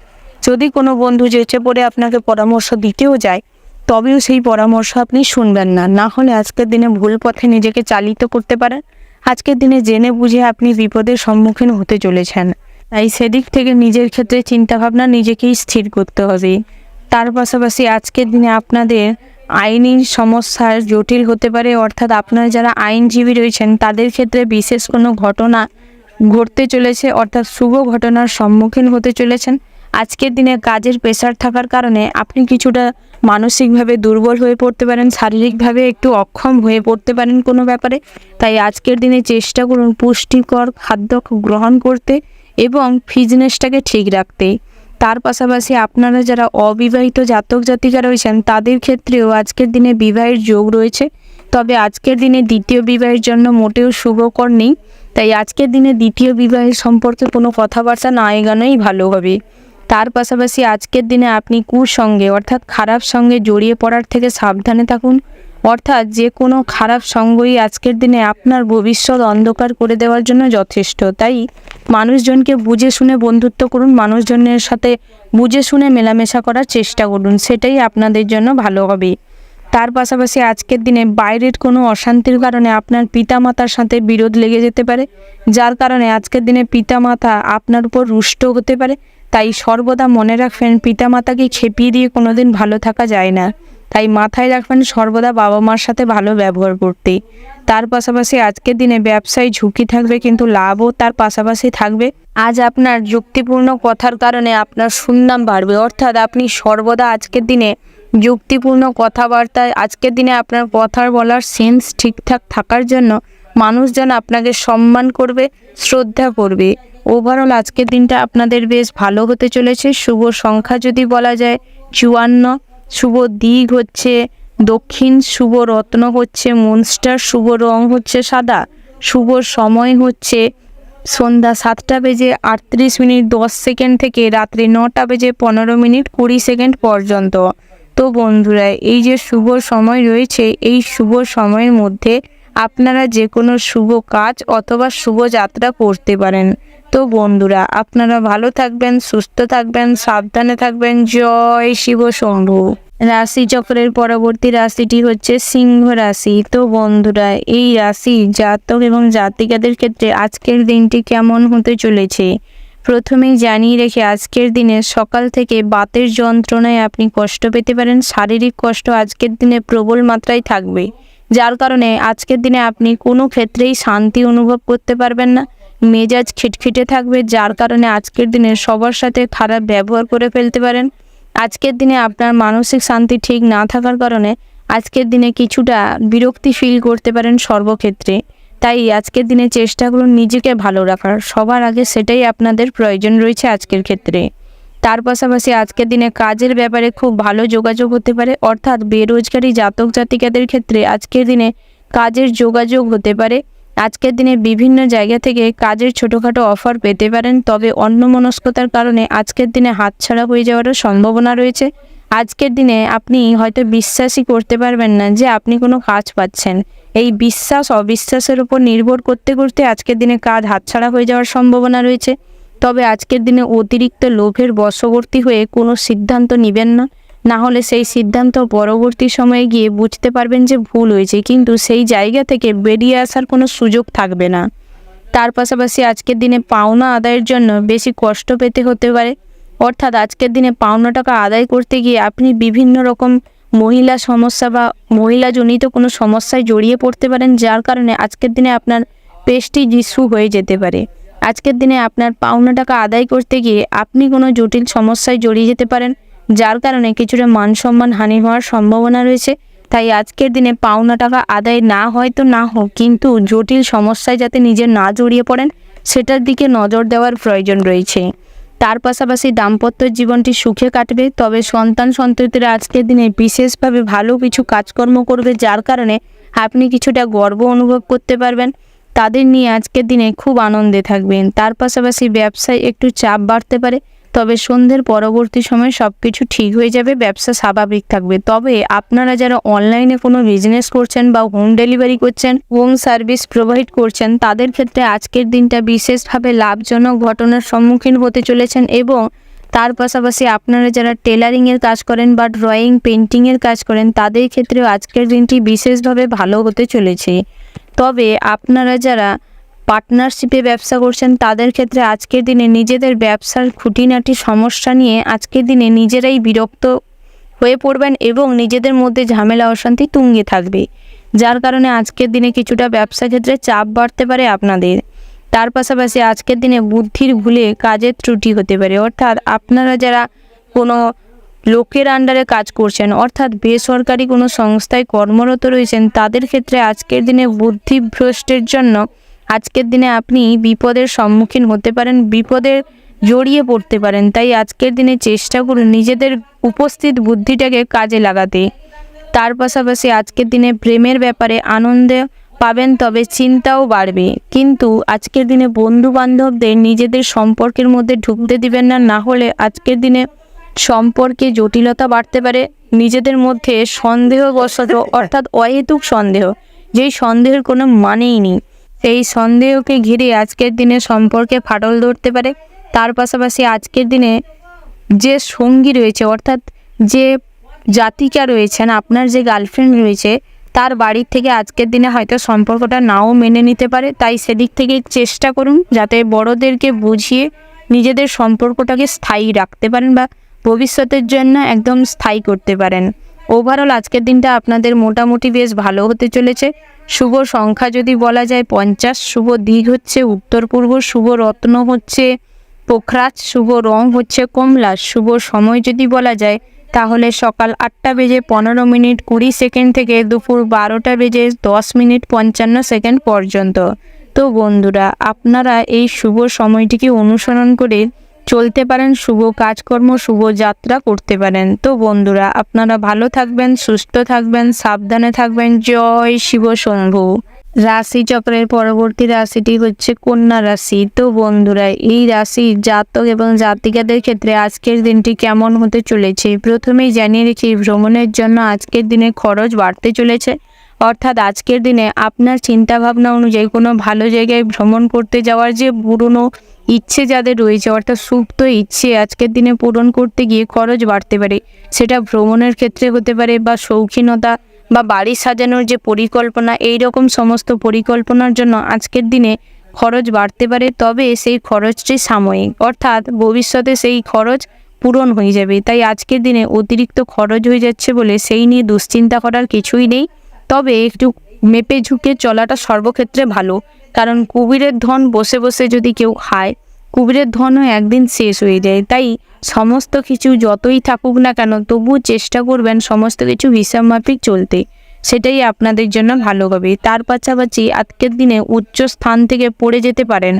যদি কোনো বন্ধু যেচে পড়ে আপনাকে পরামর্শ দিতেও যায় তবেও সেই পরামর্শ আপনি শুনবেন না, না হলে আজকের দিনে ভুল পথে নিজেকে চালিত করতে পারেন। আজকের দিনে জেনে বুঝে আপনি বিপদের সম্মুখীন হতে চলেছেন, তাই সেদিক থেকে নিজের ক্ষেত্রে চিন্তাভাবনা নিজেকেই স্থির করতে হবে। তার পাশাপাশি আজকের দিনে আপনাদের আইনি সমস্যার জটিল হতে পারে, অর্থাৎ আপনারা যারা আইনজীবী রয়েছেন তাদের ক্ষেত্রে বিশেষ কোনো ঘটনা ঘটতে চলেছে, অর্থাৎ শুভ ঘটনার সম্মুখীন হতে চলেছেন। আজকের দিনে কাজের প্রেশার থাকার কারণে আপনি কিছুটা মানসিকভাবে দুর্বল হয়ে পড়তে পারেন, শারীরিকভাবে একটু অক্ষম হয়ে পড়তে পারেন কোনো ব্যাপারে, তাই আজকের দিনে চেষ্টা করুন পুষ্টিকর খাদ্য গ্রহণ করতে এবং ফিটনেসটাকে ঠিক রাখতে। তার পাশাপাশি আপনারা যারা অবিবাহিত জাতক জাতিকা রয়েছেন তাদের ক্ষেত্রেও আজকের দিনে বিবাহের যোগ রয়েছে, তবে আজকের দিনে দ্বিতীয় বিবাহের জন্য মোটেও শুভকর নেই, তাই আজকের দিনে দ্বিতীয় বিবাহের সম্পর্কে কোনো কথাবার্তা না এগানোই ভালো হবে। তার পাশাপাশি আজকের দিনে আপনি কুসঙ্গে অর্থাৎ খারাপ সঙ্গে জড়িয়ে পড়ার থেকে সাবধানে থাকুন, অর্থাৎ যে কোনো খারাপ সঙ্গই আজকের দিনে আপনার ভবিষ্যৎ অন্ধকার করে দেওয়ার জন্য যথেষ্ট, তাই মানুষজনকে বুঝে শুনে বন্ধুত্ব করুন, মানুষজনের সাথে বুঝে শুনে মেলামেশা করার চেষ্টা করুন, সেটাই আপনাদের জন্য ভালো হবে। তার পাশাপাশি আজকের দিনে বাইরের কোনো অশান্তির কারণে আপনার পিতামাতার সাথে বিরোধ লেগে যেতে পারে, যার কারণে আজকের দিনে পিতামাতা আপনার উপর রুষ্ট হতে পারে, তাই সর্বদা মনে রাখবেন পিতামাতাকে খেপিয়ে দিয়ে কোনোদিন ভালো থাকা যায় না, তাই মাথায় রাখবেন সর্বদা বাবা মার সাথে ভালো ব্যবহার করতে। তার পাশাপাশি আজকের দিনে ব্যবসায় ঝুঁকি থাকবে কিন্তু লাভও তার পাশাপাশি থাকবে। আজ আপনার যুক্তিপূর্ণ কথার কারণে আপনার সুনাম বাড়বে, অর্থাৎ আপনি সর্বদা আজকের দিনে যুক্তিপূর্ণ কথাবার্তায় আজকের দিনে আপনার কথা বলার সেন্স ঠিকঠাক থাকার জন্য মানুষজন আপনাকে সম্মান করবে, শ্রদ্ধা করবে। ওভারঅল আজকের দিনটা আপনাদের বেশ ভালো হতে চলেছে। শুভ সংখ্যা যদি বলা যায় 54, শুভ দিক হচ্ছে দক্ষিণ, শুভ রত্ন হচ্ছে মনস্টার, শুভ রং হচ্ছে সাদা, শুভ সময় হচ্ছে সন্ধ্যা 7টা বেজে 38 মিনিট 10 সেকেন্ড থেকে রাত্রি 9টা বেজে 15 মিনিট 20 সেকেন্ড পর্যন্ত। তো বন্ধুরা, এই যে শুভ সময় রয়েছে এই শুভ সময়ের মধ্যে আপনারা যে কোনো শুভ কাজ অথবা শুভ যাত্রা করতে পারেন। তো বন্ধুরা, আপনারা ভালো থাকবেন, সুস্থ থাকবেন, সাবধানে থাকবেন। জয় শিব শম্ভু। রাশিচক্রের পরবর্তী রাশিটি হচ্ছে সিংহ রাশি। তো বন্ধুরা, এই রাশি জাতক এবং জাতিকাদের ক্ষেত্রে আজকের দিনটি কেমন হতে চলেছে প্রথমেই জানিয়ে রেখে, আজকের দিনে সকাল থেকে বাতের যন্ত্রণায় আপনি কষ্ট পেতে পারেন। শারীরিক কষ্ট আজকের দিনে প্রবল মাত্রায় থাকবে, যার কারণে আজকের দিনে আপনি কোনো ক্ষেত্রেই শান্তি অনুভব করতে পারবেন না। মেজাজ খিটখিটে থাকবে, যার কারণে আজকের দিনে সবার সাথে খারাপ ব্যবহার করে ফেলতে পারেন। আজকের দিনে আপনার মানসিক শান্তি ঠিক না থাকার কারণে আজকের দিনে কিছুটা বিরক্তি ফিল করতে পারেন সর্বক্ষেত্রে। তাই আজকের দিনে চেষ্টা করুন নিজেকে ভালো রাখার, সবার আগে সেটাই আপনাদের প্রয়োজন রয়েছে আজকের ক্ষেত্রে। তার পাশাপাশি আজকের দিনে কাজের ব্যাপারে খুব ভালো যোগাযোগ হতে পারে, অর্থাৎ বেরোজগারি জাতক জাতিকাদের ক্ষেত্রে আজকের দিনে কাজের যোগাযোগ হতে পারে। আজকের দিনে বিভিন্ন জায়গা থেকে কাজের ছোটোখাটো অফার পেতে পারেন, তবে অন্যমনস্কতার কারণে আজকের দিনে হাতছাড়া হয়ে যাওয়ারও সম্ভাবনা রয়েছে। আজকের দিনে আপনি হয়তো বিশ্বাসই করতে পারবেন না যে আপনি কোনো কাজ পাচ্ছেন। এই বিশ্বাস অবিশ্বাসের উপর নির্ভর করতে করতে আজকের দিনে কাজ হাতছাড়া হয়ে যাওয়ার সম্ভাবনা রয়েছে। তবে আজকের দিনে অতিরিক্ত লোভের বশবর্তী হয়ে কোনো সিদ্ধান্ত নেবেন না, না হলে সেই সিদ্ধান্ত পরবর্তী সময়ে গিয়ে বুঝতে পারবেন যে ভুল হয়েছে, কিন্তু সেই জায়গা থেকে বেরিয়ে আসার কোনো সুযোগ থাকবে না। তার পাশাপাশি আজকের দিনে পাওনা আদায়ের জন্য বেশি কষ্ট পেতে হতে পারে, অর্থাৎ আজকের দিনে পাওনা টাকা আদায় করতে গিয়ে আপনি বিভিন্ন রকম মহিলা সমস্যা বা মহিলাজনিত কোনো সমস্যায় জড়িয়ে পড়তে পারেন, যার কারণে আজকের দিনে আপনার প্রেস্টিজ ইস্যু হয়ে যেতে পারে। আজকের দিনে আপনার পাওনা টাকা আদায় করতে গিয়ে আপনি কোনো জটিল সমস্যায় জড়িয়ে যেতে পারেন, যার কারণে কিছুটা মান সম্মান হানি হওয়ার সম্ভাবনা রয়েছে। তাই আজকের দিনে পাওনা টাকা আদায় না হয় তো না হোক, কিন্তু জটিল সমস্যায় যাতে নিজে না জড়িয়ে পড়েন সেটার দিকে নজর দেওয়ার প্রয়োজন রয়েছে। তার পাশাপাশি দাম্পত্য জীবনটি সুখে কাটবে, তবে সন্তান সন্ততিরা আজকের দিনে বিশেষভাবে ভালো কিছু কাজকর্ম করবে, যার কারণে আপনি কিছুটা গর্ব অনুভব করতে পারবেন। তাদের নিয়ে আজকের দিনে খুব আনন্দে থাকবেন। তার পাশাপাশি ব্যবসায় একটু চাপ বাড়তে পারে, তবে সন্ধ্যের পরবর্তী সময় সব কিছু ঠিক হয়ে যাবে, ব্যবসা স্বাভাবিক থাকবে। তবে আপনারা যারা অনলাইনে কোনো বিজনেস করছেন বা হোম ডেলিভারি করছেন, হোম সার্ভিস প্রোভাইড করছেন, তাদের ক্ষেত্রে আজকের দিনটা বিশেষভাবে লাভজনক ঘটনার সম্মুখীন হতে চলেছেন। এবং তার পাশাপাশি আপনারা যারা টেলারিংয়ের কাজ করেন বা ড্রয়িং পেন্টিংয়ের কাজ করেন, তাদের ক্ষেত্রেও আজকের দিনটি বিশেষভাবে ভালো হতে চলেছে। তবে আপনারা যারা পার্টনারশিপে ব্যবসা করছেন, তাদের ক্ষেত্রে আজকের দিনে নিজেদের ব্যবসার খুঁটিনাটি সমস্যা নিয়ে আজকের দিনে নিজেরাই বিরক্ত হয়ে পড়বেন এবং নিজেদের মধ্যে ঝামেলা অশান্তি তুঙ্গে থাকবে, যার কারণে আজকের দিনে কিছুটা ব্যবসা ক্ষেত্রে চাপ বাড়তে পারে আপনাদের। তার পাশাপাশি আজকের দিনে বুদ্ধির ভুলে কাজের ত্রুটি হতে পারে, অর্থাৎ আপনারা যারা কোনো লোকের আন্ডারে কাজ করছেন, অর্থাৎ বেসরকারি কোনো সংস্থায় কর্মরত রয়েছেন, তাদের ক্ষেত্রে আজকের দিনে বুদ্ধিভ্রষ্টের জন্য আজকের দিনে আপনি বিপদের সম্মুখীন হতে পারেন, বিপদে জড়িয়ে পড়তে পারেন। তাই আজকের দিনে চেষ্টা করুন নিজেদের উপস্থিত বুদ্ধিটাকে কাজে লাগাতে। তার পাশাপাশি আজকের দিনে প্রেমের ব্যাপারে আনন্দ পাবেন, তবে চিন্তাও বাড়বে। কিন্তু আজকের দিনে বন্ধু বান্ধবদের নিজেদের সম্পর্কের মধ্যে ঢুকতে দিবেন না, না হলে আজকের দিনে সম্পর্কে জটিলতা বাড়তে পারে। নিজেদের মধ্যে সন্দেহবশত, অর্থাৎ অহেতুক সন্দেহ, যেই সন্দেহের কোনো মানেই নেই, এই সন্দেহকে ঘিরে আজকের দিনে সম্পর্কে ফাটল ধরতে পারে। তার পাশাপাশি আজকের দিনে যে সঙ্গী রয়েছে, অর্থাৎ যে জাতিকা রয়েছেন, আপনার যে গার্লফ্রেন্ড রয়েছে, তার বাড়ির থেকে আজকের দিনে হয়তো সম্পর্কটা নাও মেনে নিতে পারে। তাই সেদিক থেকে চেষ্টা করুন যাতে বড়োদেরকে বুঝিয়ে নিজেদের সম্পর্কটাকে স্থায়ী রাখতে পারেন বা ভবিষ্যতের জন্য একদম স্থায়ী করতে পারেন। ওভারঅল আজকের দিনটা আপনাদের মোটামুটি বেশ ভালো হতে চলেছে। শুভ সংখ্যা যদি বলা যায় 50, শুভ দিক হচ্ছে উত্তর পূর্ব, শুভ রত্ন হচ্ছে পোখরাজ, শুভ রং হচ্ছে কমলা, শুভ সময় যদি বলা যায় তাহলে সকাল 8টা বেজে 15 মিনিট 20 সেকেন্ড থেকে দুপুর 12টা বেজে 10 মিনিট 55 সেকেন্ড পর্যন্ত। তো বন্ধুরা, আপনারা এই শুভ সময়টিকে অনুসরণ করে চলতে পারেন, শুভ কাজকর্ম শুভ যাত্রা করতে পারেন। তো বন্ধুরা, আপনারা ভালো থাকবেন, সুস্থ থাকবেন, সাবধানে থাকবেন। জয় শিব শম্ভু। রাশিচক্রের পরবর্তী রাশিটি হচ্ছে কন্যা রাশি। তো বন্ধুরা, এই রাশি জাতক এবং জাতিকাদের ক্ষেত্রে আজকের দিনটি কেমন হতে চলেছে প্রথমেই জানিয়ে রেখি, ভ্রমণের জন্য আজকের দিনে খরচ বাড়তে চলেছে, অর্থাৎ আজকের দিনে আপনার চিন্তাভাবনা অনুযায়ী কোনো ভালো জায়গায় ভ্রমণ করতে যাওয়ার যে পুরনো ইচ্ছে যাদের রয়েছে অর্থাৎ সুপ্ত ইচ্ছে আজকের দিনে পূরণ করতে গিয়ে খরচ বাড়তে পারে। সেটা ভ্রমণের ক্ষেত্রে হতে পারে বা শৌখিনতা বা বাড়ি সাজানোর যে পরিকল্পনা, এই রকম সমস্ত পরিকল্পনার জন্য আজকের দিনে খরচ বাড়তে পারে। তবে সেই খরচটি সাময়িক, অর্থাৎ ভবিষ্যতে সেই খরচ পূরণ হয়ে যাবে। তাই আজকের দিনে অতিরিক্ত খরচ হয়ে যাচ্ছে বলে সেই নিয়ে দুশ্চিন্তা করার কিছুই নেই। তবে একটু মেপে ঝুঁকে চলাটা সর্বক্ষেত্রে ভালো, কারণ কুবেরের ধন বসে বসে যদি কেউ খায়, কুবেরের ধনও একদিন শেষ হয়ে যায়। তাই সমস্ত কিছু যতই থাকুক না কেন তবুও চেষ্টা করবেন সমস্ত কিছু হিসাব মাফিক চলতে, সেটাই আপনাদের জন্য ভালো হবে। তার পাশাপাশি আজকের দিনে উচ্চ স্থান থেকে পড়ে যেতে পারেন,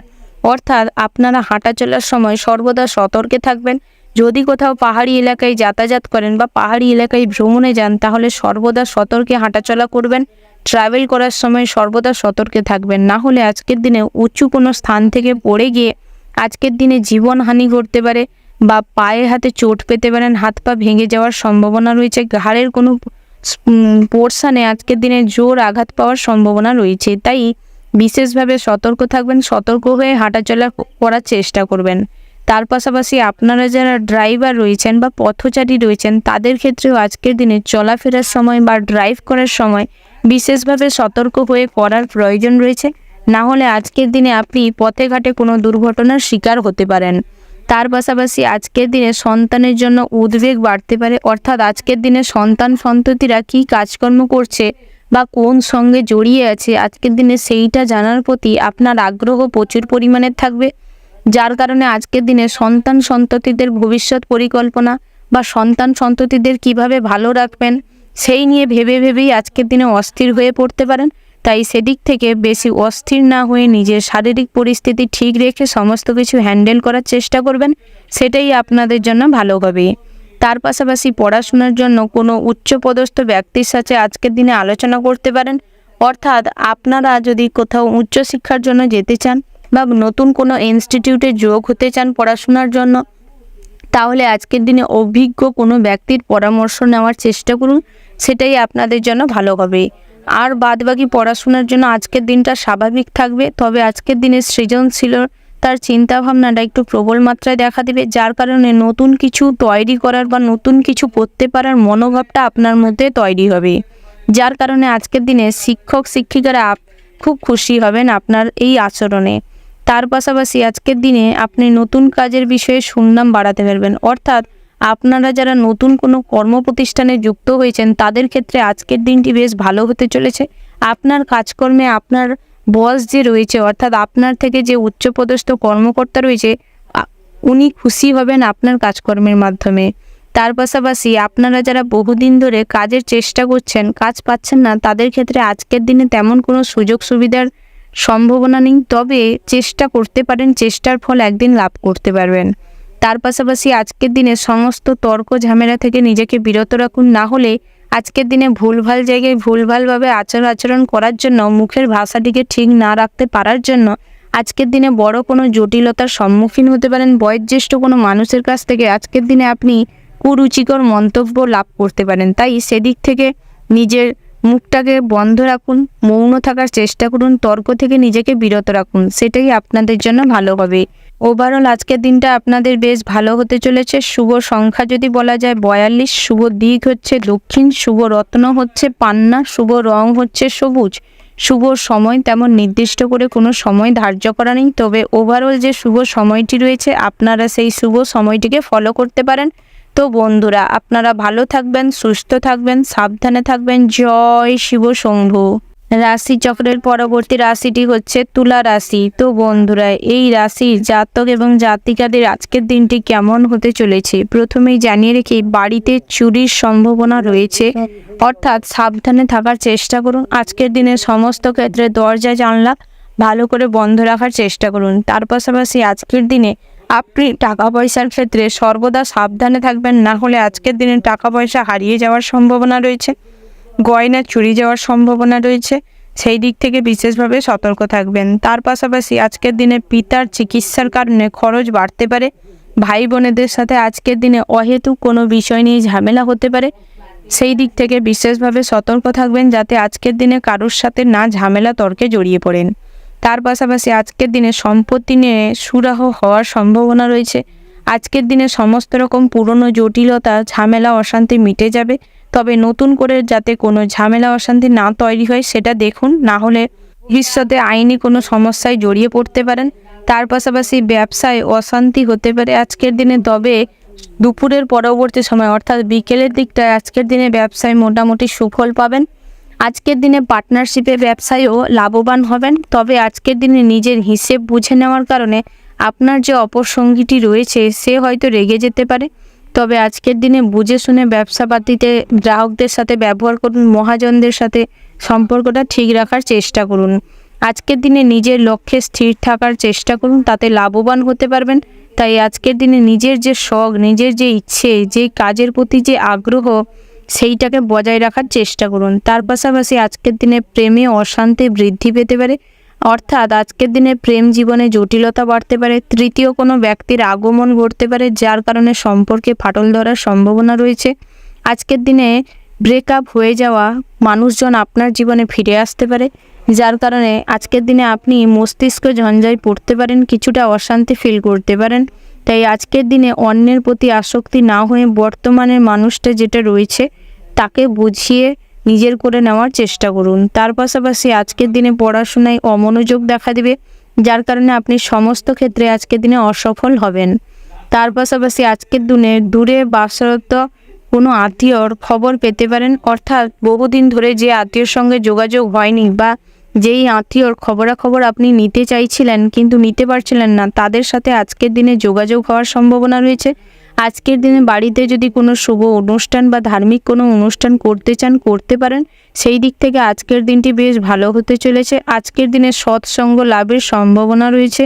অর্থাৎ আপনারা হাঁটা চলার সময় সর্বদা সতর্কে থাকবেন। যদি কোথাও পাহাড়ি এলাকায় যাতায়াত করেন বা পাহাড়ি এলাকায় ভ্রমণে যান, তাহলে সর্বদা সতর্কে হাঁটাচলা করবেন। ট্রাভেল করার সময় সর্বদা সতর্কে থাকবেন, না হলে আজকের দিনে উঁচু কোনো স্থান থেকে পড়ে গিয়ে আজকের দিনে জীবনহানি ঘটতে পারে বা পায়ে হাতে চোট পেতে পারেন, হাত পা ভেঙে যাওয়ার সম্ভাবনা রয়েছে। ঘাড়ের কোনো পোর্শনে আজকের দিনে জোর আঘাত পাওয়ার সম্ভাবনা রয়েছে। তাই বিশেষভাবে সতর্ক থাকবেন, সতর্ক হয়ে হাঁটাচলা করার চেষ্টা করবেন। তার পাশাপাশি আপনারা যারা ড্রাইভার রয়েছেন বা পথচারী রয়েছেন, তাদের ক্ষেত্রেও আজকের দিনে চলাফেরার সময় বা ড্রাইভ করার সময় বিশেষভাবে সতর্ক হয়ে করার প্রয়োজন রয়েছে, না হলে আজকের দিনে আপনি পথে ঘাটে কোনো দুর্ঘটনার শিকার হতে পারেন। তার পাশাপাশি আজকের দিনে সন্তানের জন্য উদ্বেগ বাড়তে পারে, অর্থাৎ আজকের দিনে সন্তান সন্ততিরা কী কাজকর্ম করছে বা কোন সঙ্গে জড়িয়ে আছে আজকের দিনে সেইটা জানার প্রতি আপনার আগ্রহ প্রচুর পরিমাণে থাকবে। যার কারণে আজকের দিনে সন্তান সন্ততিদের ভবিষ্যৎ পরিকল্পনা বা সন্তান সন্ততিদের কিভাবে ভালো রাখবেন সেই নিয়ে ভেবে ভেবেই আজকের দিনে অস্থির হয়ে পড়তে পারেন। তাই সেদিক থেকে বেশি অস্থির না হয়ে নিজের শারীরিক পরিস্থিতি ঠিক রেখে সমস্ত কিছু হ্যান্ডেল করার চেষ্টা করবেন, সেটাই আপনাদের জন্য ভালো হবে। তার পাশাপাশি পড়াশোনার জন্য কোনো উচ্চপদস্থ ব্যক্তির সাথে আজকের দিনে আলোচনা করতে পারেন, অর্থাৎ আপনারা যদি কোথাও উচ্চশিক্ষার জন্য যেতে চান বা নতুন কোনো ইনস্টিটিউটে যোগ হতে চান পড়াশোনার জন্য, তাহলে আজকের দিনে অভিজ্ঞ কোনো ব্যক্তির পরামর্শ নেওয়ার চেষ্টা করুন, সেটাই আপনাদের জন্য ভালো হবে। আর বাদবাকি পড়াশোনার জন্য আজকের দিনটা স্বাভাবিক থাকবে। তবে আজকের দিনে সৃজনশীলতার চিন্তাভাবনাটা একটু প্রবল মাত্রায় দেখা দেবে, যার কারণে নতুন কিছু তৈরি করার বা নতুন কিছু করতে পারার মনোভাবটা আপনার মধ্যে তৈরি হবে। যার কারণে আজকের দিনে শিক্ষক শিক্ষিকারা খুব খুশি হবেন আপনার এই আচরণে। তার পাশাপাশি আজকের দিনে আপনি নতুন কাজের বিষয়ে সুনাম বাড়াতে পারবেন, অর্থাৎ আপনারা যারা নতুন কোনো কর্মপ্রতিষ্ঠানে যুক্ত হয়েছেন তাদের ক্ষেত্রে আজকের দিনটি বেশ ভালো হতে চলেছে। আপনার কাজকর্মে আপনার বস যে রয়েছে, অর্থাৎ আপনার থেকে যে উচ্চপদস্থ কর্মকর্তা রয়েছে, উনি খুশি হবেন আপনার কাজকর্মের মাধ্যমে। তার পাশাপাশি আপনারা যারা বহুদিন ধরে কাজের চেষ্টা করছেন, কাজ পাচ্ছেন না, তাদের ক্ষেত্রে আজকের দিনে তেমন কোনো সুযোগ সুবিধার সম্ভাবনা নেই। তবে চেষ্টা করতে পারেন, চেষ্টার ফল একদিন লাভ করতে পারবেন। তার পাশাপাশি আজকের দিনে সমস্ত তর্ক ঝামেলা থেকে নিজেকে বিরত রাখুন, না হলে আজকের দিনে ভুলভাল জায়গায় ভুলভালভাবে আচরণ করার জন্য, মুখের ভাষাটিকে ঠিক না রাখতে পারার জন্য আজকের দিনে বড় কোনো জটিলতার সম্মুখীন হতে পারেন। বয়োজ্যেষ্ঠ কোনো মানুষের কাছ থেকে আজকের দিনে আপনি কুরুচিকর মন্তব্য লাভ করতে পারেন। তাই সেদিক থেকে নিজের মুখটাকে বন্ধ রাখুন, মৌন থাকার চেষ্টা করুন, তর্ক থেকে নিজেকে বিরত রাখুন, সেটাই আপনাদের জন্য ভালো হবে। ওভারঅল আজকের দিনটা আপনাদের বেশ ভালো হতে চলেছে। শুভ সংখ্যা যদি বলা যায় 42, শুভ দিক হচ্ছে দক্ষিণ, শুভ রত্ন হচ্ছে পান্না, শুভ রং হচ্ছে সবুজ, শুভ সময় তেমন নির্দিষ্ট করে কোনো সময় ধার্য করা নেই। তবে ওভারঅল যে শুভ সময়টি রয়েছে আপনারা সেই শুভ সময়টিকে ফলো করতে পারেন। তো বন্ধুরা, আপনারা ভালো থাকবেন, সুস্থ থাকবেন, সাবধানে থাকবেন। জয় শিব শম্ভু। রাশি চক্রের পরবর্তী রাশিটি হচ্ছে তুলা রাশি। তো বন্ধুরা, এই রাশির জাতক এবং জাতিকাদের আজকের দিনটি কেমন হতে চলেছে প্রথমেই জানিয়ে রেখে, বাড়িতে চুরির সম্ভাবনা রয়েছে, অর্থাৎ সাবধানে থাকার চেষ্টা করুন। আজকের দিনে সমস্ত ক্ষেত্রে দরজা জানলা ভালো করে বন্ধ রাখার চেষ্টা করুন। তার পাশাপাশি আজকের দিনে আপনি টাকা পয়সার ক্ষেত্রে সর্বদা সাবধানে থাকবেন, না হলে আজকের দিনে টাকা পয়সা হারিয়ে যাওয়ার সম্ভাবনা রয়েছে, গয়না চুরি যাওয়ার সম্ভাবনা রয়েছে, সেই দিক থেকে বিশেষভাবে সতর্ক থাকবেন। তার পাশাপাশি আজকের দিনে পিতার চিকিৎসার কারণে খরচ বাড়তে পারে। ভাই বোনেদের সাথে আজকের দিনে অহেতুক কোনো বিষয় নিয়ে ঝামেলা হতে পারে, সেই দিক থেকে বিশেষভাবে সতর্ক থাকবেন যাতে আজকের দিনে কারোর সাথে না ঝামেলা তর্কে জড়িয়ে পড়েন। তার পাশাপাশি আজকের দিনে সম্পত্তি নিয়ে সুরাহ হওয়ার সম্ভাবনা রয়েছে। আজকের দিনে সমস্ত রকম পুরনো জটিলতা, ঝামেলা, অশান্তি মিটে যাবে। তবে নতুন করে যাতে কোনো ঝামেলা অশান্তি না তৈরি হয় সেটা দেখুন, না হলে ভবিষ্যতে আইনি কোনো সমস্যায় জড়িয়ে পড়তে পারেন। তার পাশাপাশি ব্যবসায় অশান্তি হতে পারে আজকের দিনে, তবে দুপুরের পরবর্তী সময় অর্থাৎ বিকেলের দিকটায় আজকের দিনে ব্যবসায় মোটামুটি সুফল পাবেন। আজকের দিনে পার্টনারশিপে ব্যবসায়ও লাভবান হবেন। তবে আজকের দিনে নিজের হিসেব বুঝে নেওয়ার কারণে আপনার যে অপর সঙ্গীটি রয়েছে সে হয়তো রেগে যেতে পারে। তবে আজকের দিনে বুঝে শুনে ব্যবসাপাতিতে গ্রাহকদের সাথে ব্যবহার করুন, মহাজনদের সাথে সম্পর্কটা ঠিক রাখার চেষ্টা করুন। আজকের দিনে নিজের লক্ষ্যে স্থির থাকার চেষ্টা করুন, তাতে লাভবান হতে পারবেন। তাই আজকের দিনে নিজের যে শখ, নিজের যে ইচ্ছে, যে কাজের প্রতি যে আগ্রহ, সেইটাকে বজায় রাখার চেষ্টা করুন। তার পাশাপাশি আজকের দিনে প্রেমে অশান্তি বৃদ্ধি পেতে পারে, অর্থাৎ আজকের দিনে প্রেম জীবনে জটিলতা বাড়তে পারে। তৃতীয় কোনো ব্যক্তির আগমন ঘটতে পারে, যার কারণে সম্পর্কে ফাটল ধরার সম্ভাবনা রয়েছে। আজকের দিনে ব্রেকআপ হয়ে যাওয়া মানুষজন আপনার জীবনে ফিরে আসতে পারে, যার কারণে আজকের দিনে আপনি মস্তিষ্ক ঝঞ্ঝায় পড়তে পারেন, কিছুটা অশান্তি ফিল করতে পারেন। তাই আজকের দিনে অন্যের প্রতি আসক্তি না হয়ে বর্তমানের মানুষটা যেটা রয়েছে তাকে বুঝিয়ে নিজের করে নেওয়ার চেষ্টা করুন। তার পাশাপাশি আজকের দিনে পড়াশোনায় অমনোযোগ দেখা দেবে, যার কারণে আপনি সমস্ত ক্ষেত্রে আজকের দিনে অসফল হবেন। তার পাশাপাশি আজকের দিনে দূরে বাসরত কোনো আত্মীয়র খবর পেতে পারেন, অর্থাৎ বহুদিন ধরে যে আত্মীয়র সঙ্গে যোগাযোগ হয়নি বা যেই আত্মীয়র খবরাখবর আপনি নিতে চাইছিলেন কিন্তু নিতে পারছিলেন না, তাদের সাথে আজকের দিনে যোগাযোগ হওয়ার সম্ভাবনা রয়েছে। আজকের দিনে বাড়িতে যদি কোনো শুভ অনুষ্ঠান বা ধার্মিক কোনো অনুষ্ঠান করতে চান করতে পারেন, সেই দিক থেকে আজকের দিনটি বেশ ভালো হতে চলেছে। আজকের দিনে সৎসঙ্গ লাভের সম্ভাবনা রয়েছে।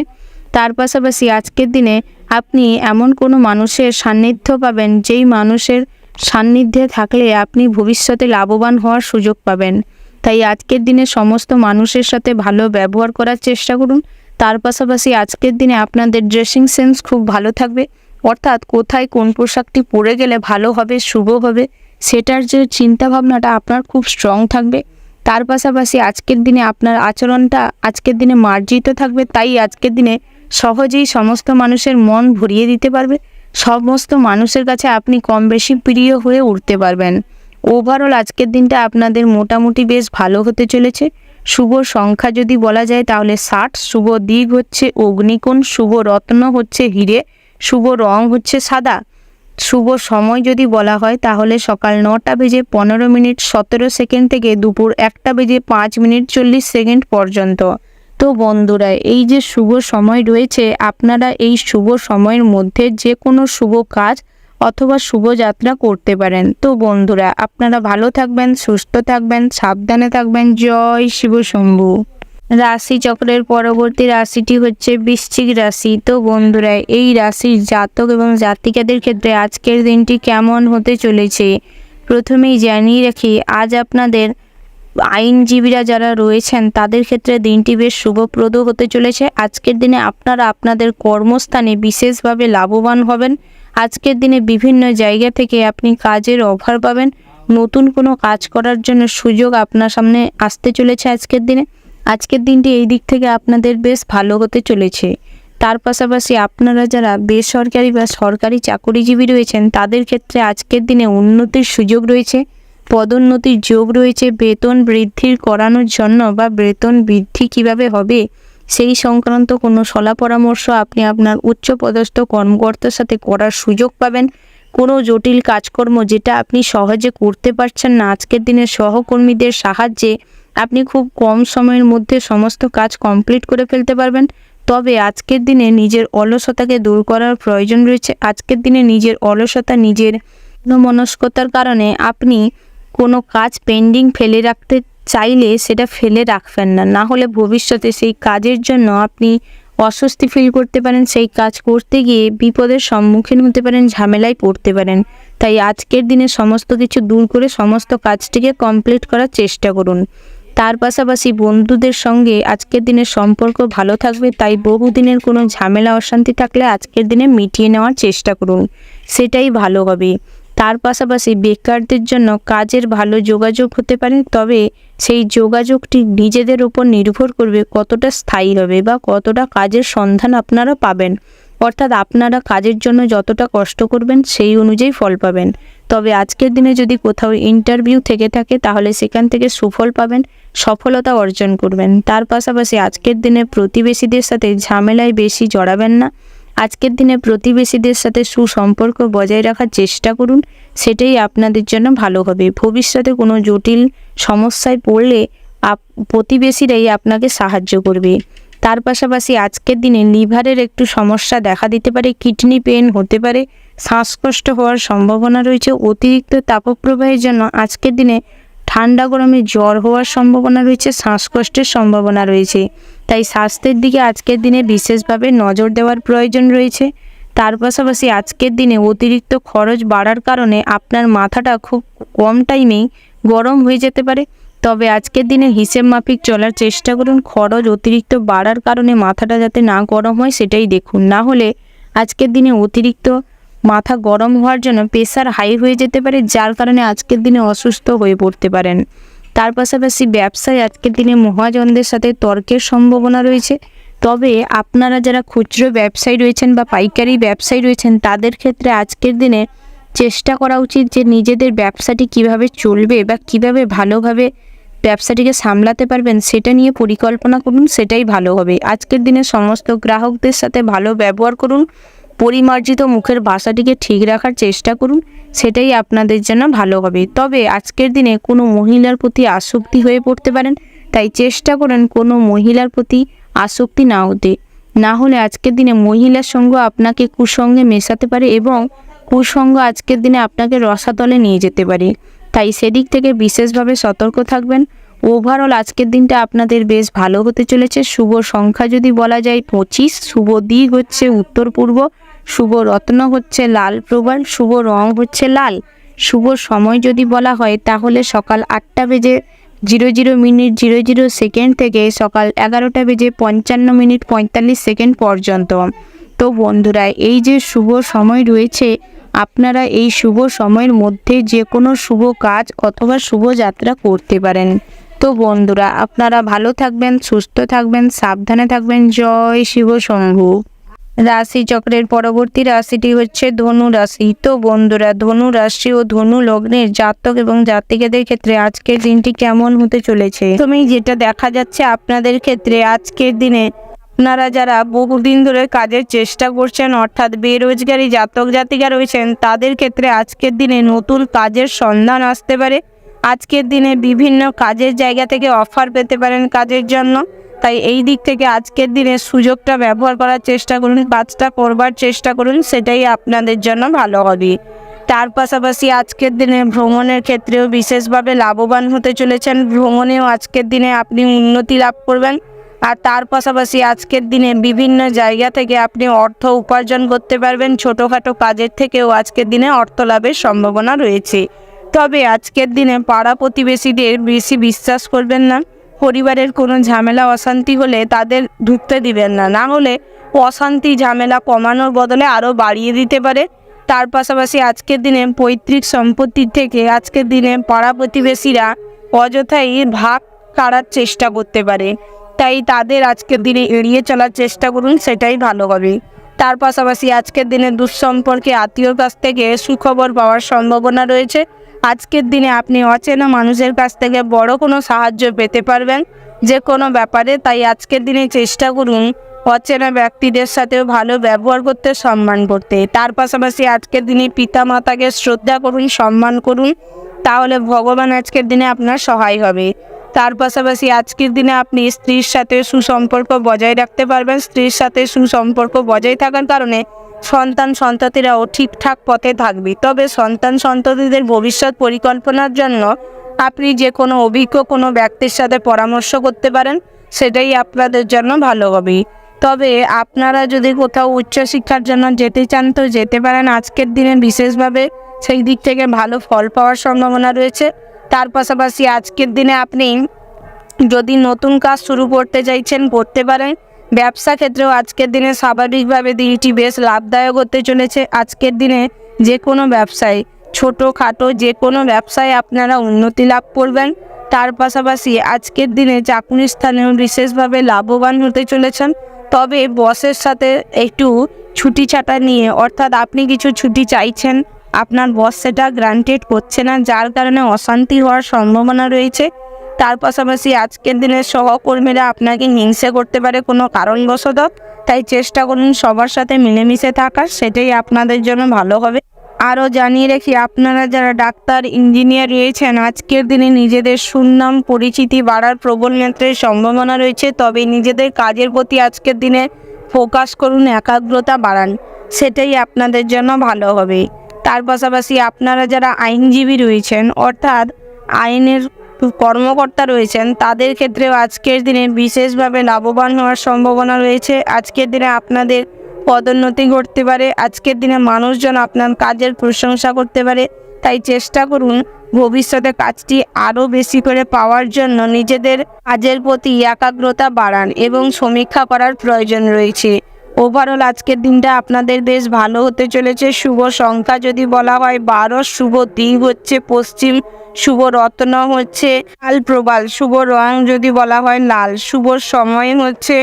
তার পাশাপাশি আজকের দিনে আপনি এমন কোনো মানুষের সান্নিধ্য পাবেন, যেই মানুষের সান্নিধ্যে থাকলে আপনি ভবিষ্যতে লাভবান হওয়ার সুযোগ পাবেন। তাই আজকের দিনে সমস্ত মানুষের সাথে ভালো ব্যবহার করার চেষ্টা করুন। তার পাশাপাশি আজকের দিনে আপনাদের ড্রেসিং সেন্স খুব ভালো থাকবে, অর্থাৎ কোথায় কোন পোশাকটি পরে গেলে ভালো হবে, শুভ হবে, সেটার যে চিন্তাভাবনাটা আপনার খুব স্ট্রং থাকবে। তার পাশাপাশি আজকের দিনে আপনার আচরণটা আজকের দিনে মার্জিত থাকবে, তাই আজকের দিনে সহজেই সমস্ত মানুষের মন ভরিয়ে দিতে পারবে। সমস্ত মানুষের কাছে আপনি কম বেশি প্রিয় হয়ে উঠতে পারবেন। ওভারঅল আজকের দিনটা আপনাদের মোটামুটি বেশ ভালো হতে চলেছে। শুভ সংখ্যা যদি বলা যায় তাহলে 60, শুভ দিক হচ্ছে অগ্নিকোণ, শুভ রত্ন হচ্ছে হিরে, শুভ রং হচ্ছে সাদা। শুভ সময় যদি বলা হয় তাহলে সকাল 9:15:17 থেকে দুপুর 1:05:40 পর্যন্ত। তো বন্ধুরা, এই যে শুভ সময় রয়েছে, আপনারা এই শুভ সময়ের মধ্যে যে কোনো শুভ কাজ অথবা শুভযাত্রা করতে পারেন। তো বন্ধুরা, আপনারা ভালো থাকবেন, সুস্থ থাকবেন, সাবধানে থাকবেন। জয় শিব শম্ভু। রাশি চক্রের পরবর্তী রাশিটি হচ্ছে বৃশ্চিক রাশি। তো বন্ধুরা, এই রাশির জাতক এবং জাতিকাদের ক্ষেত্রে আজকের দিনটি কেমন হতে চলেছে প্রথমেই জানিয়ে রাখি, আজ আপনাদের আইনজীবীরা যারা রয়েছেন তাদের ক্ষেত্রে দিনটি বেশ শুভপ্রদ হতে চলেছে। আজকের দিনে আপনারা আপনাদের কর্মস্থানে বিশেষভাবে লাভবান হবেন। আজকের দিনে বিভিন্ন জায়গা থেকে আপনি কাজের অফার পাবেন, নতুন কোনো কাজ করার জন্য সুযোগ আপনার সামনে আসতে চলেছে আজকের দিনটি এই দিক থেকে আপনাদের বেশ ভালো হতে চলেছে। তার পাশাপাশি আপনারা যারা বেসরকারি বা সরকারি চাকরিজীবী রয়েছেন তাদের ক্ষেত্রে আজকের দিনে উন্নতির সুযোগ রয়েছে, পদোন্নতির যোগ রয়েছে। বেতন বৃদ্ধির করানোর জন্য বা বেতন বৃদ্ধি কিভাবে হবে সেই সংক্রান্ত কোনো সলা পরামর্শ আপনি আপনার উচ্চপদস্থ কর্মকর্তার সাথে করার সুযোগ পাবেন। কোনো জটিল কাজকর্ম যেটা আপনি সহজে করতে পারছেন না, আজকের দিনে সহকর্মীদের সাহায্যে আপনি খুব কম সময়ের মধ্যে সমস্ত কাজ কমপ্লিট করে ফেলতে পারবেন। তবে আজকের দিনে নিজের অলসতাকে দূর করার প্রয়োজন রয়েছে। আজকের দিনে নিজের অলসতা, নিজের অন্যমনস্কতার কারণে আপনি কোনো কাজ পেন্ডিং ফেলে রাখতে চাইলে সেটা ফেলে রাখবেন না, না হলে ভবিষ্যতে সেই কাজের জন্য আপনি অস্বস্তি ফিল করতে পারেন। সেই কাজ করতে গিয়ে বিপদের সম্মুখীন হতে পারেন, ঝামেলায় পড়তে পারেন। তাই আজকের দিনে সমস্ত কিছু দূর করে সমস্ত কাজটিকে কমপ্লিট করার চেষ্টা করুন। তার পাশাপাশি বন্ধুদের সঙ্গে আজকের দিনে সম্পর্ক ভালো থাকবে, তাই বহুদিনের কোনো ঝামেলা অশান্তি থাকলে আজকের দিনে মিটিয়ে নেওয়ার চেষ্টা করুন, সেটাই ভালো হবে। তার পাশাপাশি বেকারদের জন্য কাজের ভালো যোগাযোগ হতে পারে, তবে সেই যোগাযোগটি নিজেদের উপর নির্ভর করবে কতটা স্থায়ী হবে বা কতটা কাজের সন্ধান আপনারা পাবেন। অর্থাৎ আপনারা কাজের জন্য যতটা কষ্ট করবেন সেই অনুযায়ী ফল পাবেন। তবে আজকের দিনে যদি কোথাও ইন্টারভিউ থেকে থাকে তাহলে সেখান থেকে সুফল পাবেন, সফলতা অর্জন করবেন। তার পাশাপাশি আজকের দিনে প্রতিবেশীদের সাথে ঝামেলায় বেশি জড়াবেন না। আজকের দিনে প্রতিবেশীদের সাথে সুসম্পর্ক বজায় রাখার চেষ্টা করুন, সেটাই আপনাদের জন্য ভালো হবে। ভবিষ্যতে কোনো জটিল সমস্যায় পড়লে প্রতিবেশীরাই আপনাকে সাহায্য করবে। তার পাশাপাশি আজকের দিনে লিভারের একটু সমস্যা দেখা দিতে পারে, কিডনি পেন হতে পারে, শ্বাসকষ্ট হওয়ার সম্ভাবনা রয়েছে। অতিরিক্ত তাপপ্রবাহের জন্য আজকের দিনে ঠান্ডা গরমে জ্বর হওয়ার সম্ভাবনা রয়েছে, শ্বাসকষ্টের সম্ভাবনা রয়েছে। তাই স্বাস্থ্যের দিকে আজকের দিনে বিশেষভাবে নজর দেওয়ার প্রয়োজন রয়েছে। তার পাশাপাশি আজকের দিনে অতিরিক্ত খরচ বাড়ার কারণে আপনার মাথাটা খুব কম টাইমেই গরম হয়ে যেতে পারে। তবে আজকের দিনে হিসেব মাফিক চলার চেষ্টা করুন। খরচ অতিরিক্ত বাড়ার কারণে মাথাটা যাতে না গরম হয় সেটাই দেখুন, না হলে আজকের দিনে অতিরিক্ত মাথা গরম হওয়ার জন্য প্রেশার হাই হয়ে যেতে পারে, যার কারণে আজকের দিনে অসুস্থ হয়ে পড়তে পারেন। তার পাশাপাশি ব্যবসায় আজকের দিনে মহাজনদের সাথে তর্কের সম্ভাবনা রয়েছে। তবে আপনারা যারা খুচরো ব্যবসায়ী রয়েছেন বা পাইকারি ব্যবসায়ী রয়েছেন তাদের ক্ষেত্রে আজকের দিনে চেষ্টা করা উচিত যে নিজেদের ব্যবসাটি কিভাবে চলবে বা কিভাবে ভালোভাবে ব্যবসাটিকে সামলাতে পারবেন সেটা নিয়ে পরিকল্পনা করুন, সেটাই ভালো হবে। আজকের দিনে সমস্ত গ্রাহকদের সাথে ভালো ব্যবহার করুন, পরিমার্জিত মুখের ভাষাটিকে ঠিক রাখার চেষ্টা করুন, সেটাই আপনাদের জন্য ভালো হবে। তবে আজকের দিনে কোনো মহিলার প্রতি আসক্তি হয়ে পড়তে পারেন, তাই চেষ্টা করেন কোনো মহিলার প্রতি আসক্তি না হতে, না হলে আজকের দিনে মহিলার সঙ্গ আপনাকে কুসঙ্গে মেশাতে পারে এবং কুসঙ্গ আজকের দিনে আপনাকে রসাতলে নিয়ে যেতে পারে। তাই সেদিক থেকে বিশেষভাবে সতর্ক থাকবেন। ওভারঅল আজকের দিনটা আপনাদের বেশ ভালো হতে চলেছে। শুভ সংখ্যা যদি বলা যায় 25, শুভ দিক হচ্ছে উত্তর পূর্ব, শুভ রত্ন হচ্ছে লাল প্রবাল, শুভ রং হচ্ছে লাল। শুভ সময় যদি বলা হয় তাহলে সকাল 8:00:00 থেকে সকাল 11:55 পর্যন্ত। তো বন্ধুরা, এই যে শুভ সময় রয়েছে আপনারা এই শুভ সময়ের মধ্যে যে কোনো শুভ কাজ অথবা শুভ যাত্রা করতে পারেন। তো বন্ধুরা, আপনারা ভালো থাকবেন, সুস্থ থাকবেন, সাবধানে থাকবেন। জয় শিব শম্ভু। রাশি চক্রের পরবর্তী রাশিটি হচ্ছে ধনু রাশি। তো বন্ধুরা, ধনু রাশি ও ধনু লগ্নের জাতক এবং জাতিকাদের ক্ষেত্রে আজকের দিনটি কেমন হতে চলেছে তুমি যেটা দেখা যাচ্ছে আপনাদের ক্ষেত্রে আজকের দিনে আপনারা যারা বহুদিন ধরে কাজের চেষ্টা করছেন অর্থাৎ বেরোজগারি জাতক জাতিকা রয়েছেন তাদের ক্ষেত্রে আজকের দিনে নতুন কাজের সন্ধান আসতে পারে। আজকের দিনে বিভিন্ন কাজের জায়গা থেকে অফার পেতে পারেন কাজের জন্য। তাই এই দিক থেকে আজকের দিনে সুযোগটা ব্যবহার করার চেষ্টা করুন, কাজটা করবার চেষ্টা করুন, সেটাই আপনাদের জন্য ভালো হবে। তার পাশাপাশি আজকের দিনে ভ্রমণের ক্ষেত্রেও বিশেষভাবে লাভবান হতে চলেছেন। ভ্রমণেও আজকের দিনে আপনি উন্নতি লাভ করবেন। আর তার পাশাপাশি আজকের দিনে বিভিন্ন জায়গা থেকে আপনি অর্থ উপার্জন করতে পারবেন। ছোটোখাটো কাজের থেকেও আজকের দিনে অর্থ লাভের সম্ভাবনা রয়েছে। তবে আজকের দিনে পাড়া প্রতিবেশীদের বেশি বিশ্বাস করবেন না। পরিবারের কোনো ঝামেলা অশান্তি হলে তাদের ঢুকতে দিবেন না, না হলে অশান্তি ঝামেলা কমানোর বদলে আরও বাড়িয়ে দিতে পারে। তার পাশাপাশি আজকের দিনে পৈতৃক সম্পত্তির থেকে আজকের দিনে পাড়া প্রতিবেশীরা অযথাই ভাগ কাড়ার চেষ্টা করতে পারে। তাই তাদের আজকের দিনে এড়িয়ে চলার চেষ্টা করুন, সেটাই ভালো হবে। তার পাশাপাশি আজকের দিনে দুঃসম্পর্কে আত্মীয়র কাছ থেকে সুখবর পাওয়ার সম্ভাবনা রয়েছে। আজকের দিনে আপনি অচেনা মানুষের কাছ থেকে বড় কোনো সাহায্য পেতে পারবেন যে কোনো ব্যাপারে। তাই আজকের দিনে চেষ্টা করুন অচেনা ব্যক্তিদের সাথেও ভালো ব্যবহার করতে, সম্মান করতে। তার পাশাপাশি আজকের দিনে পিতা মাতাকে শ্রদ্ধা করুন, সম্মান করুন, তাহলে ভগবান আজকের দিনে আপনার সহায় হবে। তার পাশাপাশি আজকের দিনে আপনি স্ত্রীর সাথে সুসম্পর্ক বজায় রাখতে পারবেন। স্ত্রীর সাথে সুসম্পর্ক বজায় থাকার কারণে সন্তান সন্ততিরাও ঠিকঠাক পথে থাকবে। তবে সন্তান সন্ততিদের ভবিষ্যৎ পরিকল্পনার জন্য আপনি যে কোনো অভিজ্ঞ কোনো ব্যক্তির সাথে পরামর্শ করতে পারেন, সেটাই আপনাদের জন্য ভালো হবে। তবে আপনারা যদি কোথাও উচ্চশিক্ষার জন্য যেতে চান তো যেতে পারেন আজকের দিনে, বিশেষভাবে সেই দিক থেকে ভালো ফল পাওয়ার সম্ভাবনা রয়েছে। তার পাশাপাশি আজকের দিনে আপনি যদি নতুন কাজ শুরু করতে চাইছেন করতে পারেন। ব্যবসা ক্ষেত্রেও আজকের দিনে স্বাভাবিকভাবে দিনটি বেশ লাভদায়ক হতে চলেছে। আজকের দিনে যে কোনো ব্যবসায়, ছোটোখাটো যে কোনো ব্যবসায় আপনারা উন্নতি লাভ করবেন। তার পাশাপাশি আজকের দিনে চাকরির স্থানেও বিশেষভাবে লাভবান হতে চলেছেন। তবে বসের সাথে একটু ছুটি ছাটা নিয়ে, অর্থাৎ আপনি কিছু ছুটি চাইছেন, আপনার বস সেটা গ্রান্টেড করছে না, যার কারণে অশান্তি হওয়ার সম্ভাবনা রয়েছে। তার পাশাপাশি আজকের দিনে সহকর্মীরা আপনাকে হিংসে করতে পারে কোনো কারণবশত, তাই চেষ্টা করুন সবার সাথে মিলেমিশে থাকার, সেটাই আপনাদের জন্য ভালো হবে। আরও জানিয়ে রাখি, আপনারা যারা ডাক্তার, ইঞ্জিনিয়ার রয়েছেন, আজকের দিনে নিজেদের সুনাম পরিচিতি বাড়ার প্রবল মাত্রায় সম্ভাবনা রয়েছে। তবে নিজেদের কাজের প্রতি আজকের দিনে ফোকাস করুন, একাগ্রতা বাড়ান, সেটাই আপনাদের জন্য ভালো হবে। তার পাশাপাশি আপনারা যারা আইনজীবী রয়েছেন, অর্থাৎ আইনের কর্মকর্তা রয়েছেন, তাদের ক্ষেত্রেও আজকের দিনে বিশেষভাবে লাভবান হওয়ার সম্ভাবনা রয়েছে। আজকের দিনে আপনাদের পদোন্নতি ঘটতে পারে, আজকের দিনে মানুষজন আপনার কাজের প্রশংসা করতে পারে। তাই চেষ্টা করুন ভবিষ্যতে কাজটি আরও বেশি করে পাওয়ার জন্য নিজেদের কাজের প্রতি একাগ্রতা বাড়ান এবং সমীক্ষা করার প্রয়োজন রয়েছে। ওভারঅল আজকের দিনটা আপনাদের বেশ ভালো হতে চলেছে। শুভ সংখ্যা যদি বলা হয় 12, শুভ দিক হচ্ছে পশ্চিম, শুভ রত্ন হচ্ছে লাল প্রবাল, শুভ রং যদি বলা হয় লাল, শুভ সময় হচ্ছে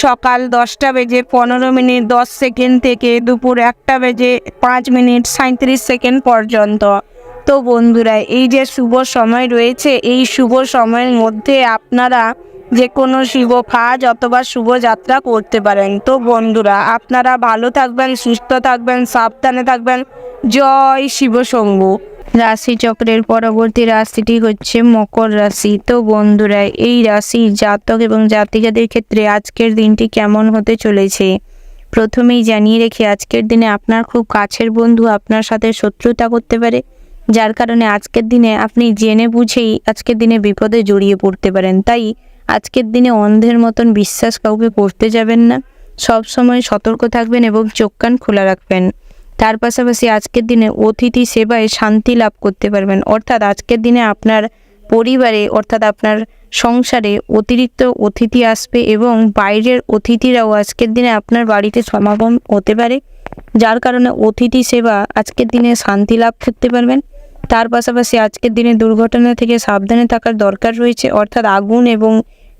সকাল 10:15 থেকে দুপুর 1:05:37 পর্যন্ত। তো বন্ধুরা, এই যে শুভ সময় রয়েছে, এই শুভ সময়ের মধ্যে আপনারা যে কোনো শুভ কাজ অথবা শুভযাত্রা করতে পারেন। তো বন্ধুরা, আপনারা ভালো থাকবেন, সুস্থ থাকবেন, সাবধানে থাকবেন। জয় শিব শম্ভু। রাশিচক্রের পরবর্তী রাশিটি হচ্ছে মকর রাশি। তো বন্ধুরা, এই রাশি জাতক এবং জাতিকাদের ক্ষেত্রে আজকের দিনটি কেমন হতে চলেছে প্রথমেই জানিয়ে রেখে, আজকের দিনে আপনার খুব কাছের বন্ধু আপনার সাথে শত্রুতা করতে পারে, যার কারণে আজকের দিনে আপনি জেনে বুঝেই আজকের দিনে বিপদে জড়িয়ে পড়তে পারেন। তাই আজকের দিনে অন্ধের মতন বিশ্বাস কাউকে করতে যাবেন না, সব সময় সতর্ক থাকবেন এবং চোখ কান খোলা রাখবেন। তার পাশাপাশি আজকের দিনে অতিথি সেবায় শান্তি লাভ করতে পারবেন, অর্থাৎ আজকের দিনে আপনার পরিবারে, অর্থাৎ আপনার সংসারে অতিরিক্ত অতিথি আসবে এবং বাইরের অতিথিরাও আজকের দিনে আপনার বাড়িতে সমাগম হতে পারে, যার কারণে অতিথি সেবা আজকের দিনে শান্তি লাভ করতে পারবেন। তার পাশাপাশি আজকের দিনে দুর্ঘটনা থেকে সাবধানে থাকার দরকার রয়েছে, অর্থাৎ আগুন এবং